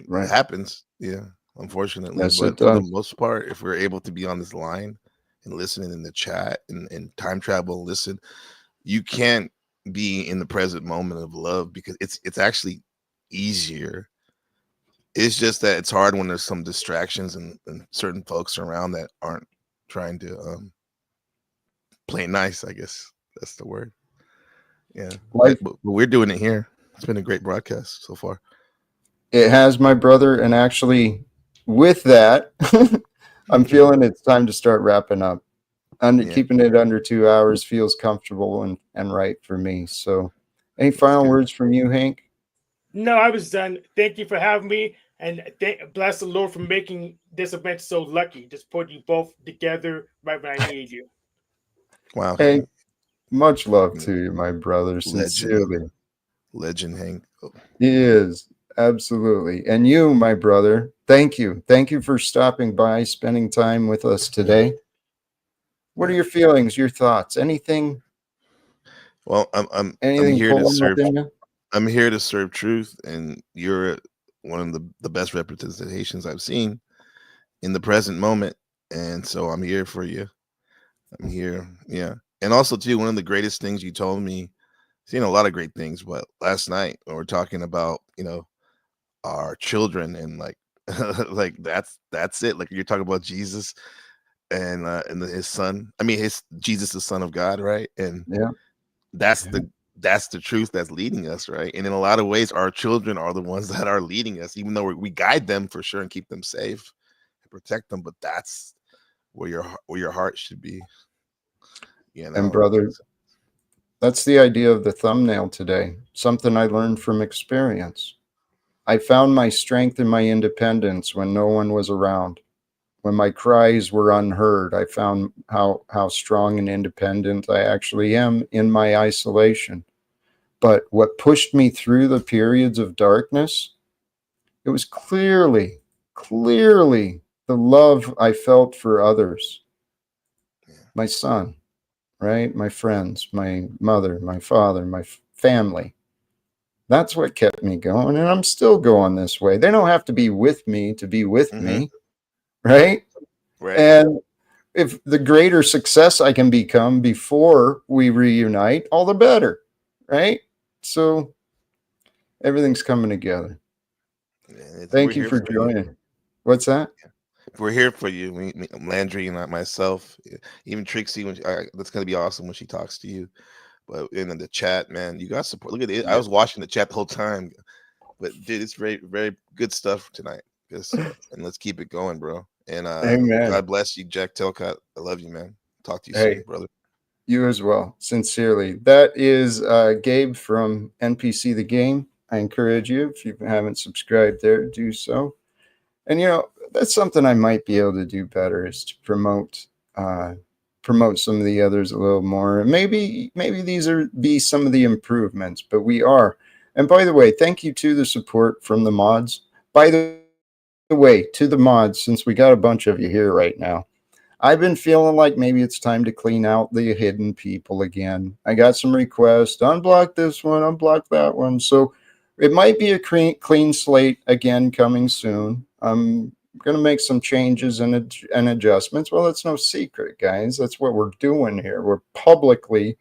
S1: right.
S4: happens, yeah, unfortunately.
S1: Yes, it
S4: But for the
S1: does.
S4: most part, if we're able to be on this line and listening in the chat and time travel and listen, you can't be in the present moment of love because it's actually easier. It's just that it's hard when there's some distractions and certain folks around that aren't trying to play nice, I guess that's the word. Yeah,
S1: Life,
S4: but we're doing it here. It's been a great broadcast so far.
S1: it has, my brother. And actually, with that, I'm feeling it's time to start wrapping up.
S4: Yeah.
S1: Keeping it under 2 hours feels comfortable and right for me. So, any final
S4: good.
S1: words from you, Hank?
S5: No, I was done. Thank you for having me, and bless the Lord for making this event so lucky. Just put you both together right when I need you.
S4: Wow,
S1: Hey,
S4: Hank.
S1: much love to you, my brother.
S4: Legend.
S1: Sincerely.
S4: Legend, Hank. Oh,
S1: He is. Absolutely. And you, my brother, thank you. Thank you for stopping by, spending time with us today. What are
S4: yeah.
S1: your feelings, your thoughts? Anything
S4: Well, I'm
S1: anything
S4: here to
S1: pulling up
S4: serve.
S1: in you?
S4: I'm here to serve truth, and you're one of the best representations I've seen in the present moment. And so I'm here for you. I'm here. Yeah. And also too, one of the greatest things you told me, seen a lot of great things, but last night when we're talking about, our children and like like that's it. Like you're talking about Jesus and his son. I mean his Jesus, the Son of God, right? And
S1: Yeah.
S4: that's the truth that's leading us, right? And in a lot of ways, our children are the ones that are leading us, even though we guide them for sure and keep them safe and protect them. But that's where your heart should be,
S1: And brother, that's the idea of the thumbnail today. Something I learned from experience. I found my strength and my independence when no one was around. when my cries were unheard. I found how strong and independent I actually am in my isolation. But what pushed me through the periods of darkness, it was clearly the love I felt for others. My son, right? My friends, my mother, my father, my family. That's what kept me going. And I'm still going this way. They don't have to be with me to be with me, right?
S4: Right.
S1: And if the greater success I can become before we reunite, all the better, right? So everything's coming together.
S4: Yeah, we're
S1: Thank you
S4: here
S1: for
S4: for you.
S1: joining. What's that?
S4: We're here for you. Landry and myself, even Trixie. That's gonna be awesome when she talks to you. But in the chat, man, you got support. Look at it. I was watching the chat the whole time. But dude, it's very, very good stuff tonight. And let's keep it going, bro. And
S1: Amen.
S4: God bless you, Jack Talcott. I love you, man. Talk to you
S1: Hey,
S4: soon, brother.
S1: you as well. Sincerely. That is Gabe from NPC the Game. I encourage you, if you haven't subscribed there, do so. And that's something I might be able to do better, is to promote some of the others a little more. And maybe these be some of the improvements, but we are. And by the way, thank you to the support from the mods. By the way, to the mods, since we got a bunch of you here right now, I've been feeling like maybe it's time to clean out the hidden people again. I got some requests, unblock this one, unblock that one. So it might be a clean slate again coming soon. I'm going to make some changes and adjustments. Well, it's no secret, guys. That's what we're doing here. We're publicly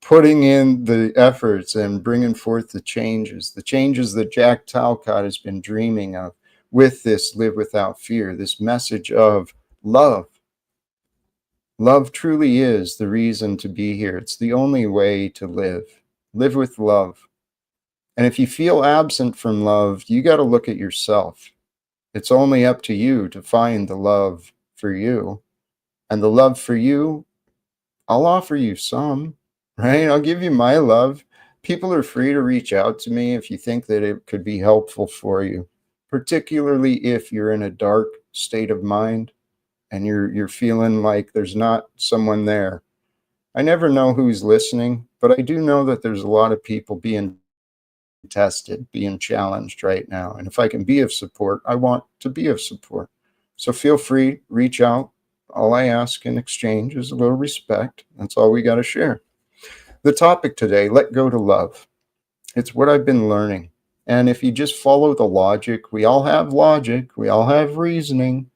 S1: putting in the efforts and bringing forth the changes that Jack Talcott has been dreaming of with this Live Without Fear, this message of love. Love truly is the reason to be here. It's the only way to live. Live with love. And if you feel absent from love, you got to look at yourself. It's only up to you to find the love for you. And the love for you, I'll offer you some, right? I'll give you my love. People are free to reach out to me if you think that it could be helpful for you, particularly if you're in a dark state of mind and you're feeling like there's not someone there. I never know who's listening, but I do know that there's a lot of people being tested, being challenged right now. And if I can be of support, I want to be of support. So feel free, reach out. All I ask in exchange is a little respect. That's all we got to share. The topic today, let go to love. It's what I've been learning. And if you just follow the logic, we all have logic, we all have reasoning.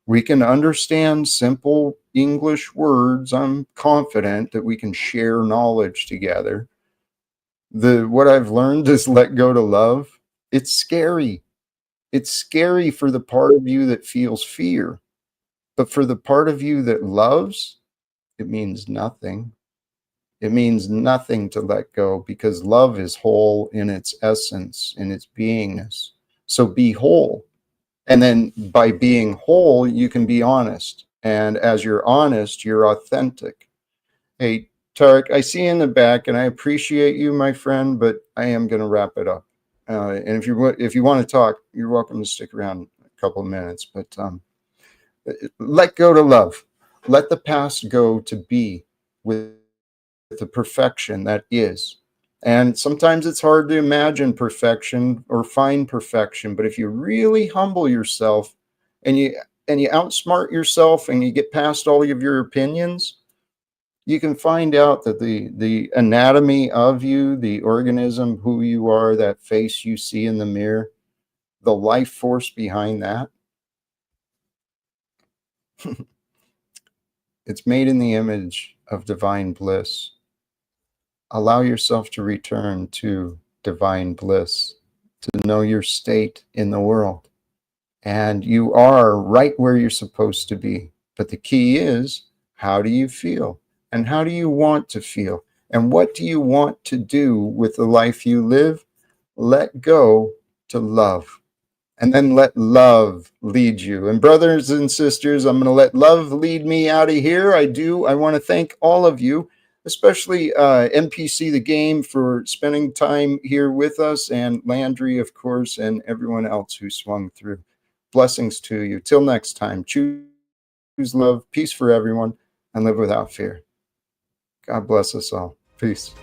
S1: We can understand simple English words. I'm confident that we can share knowledge together. What I've learned is let go to love. It's scary. It's scary for the part of you that feels fear. But for the part of you that loves, it means nothing. It means nothing to let go, because love is whole in its essence, in its beingness. So be whole. And then by being whole, you can be honest. And as you're honest, you're authentic. Hey, Tarek, I see you in the back, and I appreciate you, my friend, but I am going to wrap it up. And if you want to talk, you're welcome to stick around a couple of minutes. But let go to love. Let the past go to be with the perfection that is. And sometimes it's hard to imagine perfection or find perfection, but if you really humble yourself and you outsmart yourself and you get past all of your opinions, you can find out that the anatomy of you, the organism, who you are, that face you see in the mirror, the life force behind that, it's made in the image of divine bliss. Allow yourself to return to divine bliss, to know your state in the world. And you are right where you're supposed to be. But the key is, how do you feel? And how do you want to feel? And what do you want to do with the life you live? Let go to love. And then let love lead you. And brothers and sisters, I'm going to let love lead me out of here. I want to thank all of you, especially NPC the Game, for spending time here with us, and Landry, of course, and everyone else who swung through. Blessings to you. Till next time. Choose choose love, peace for everyone, and live without fear. God bless us all. Peace.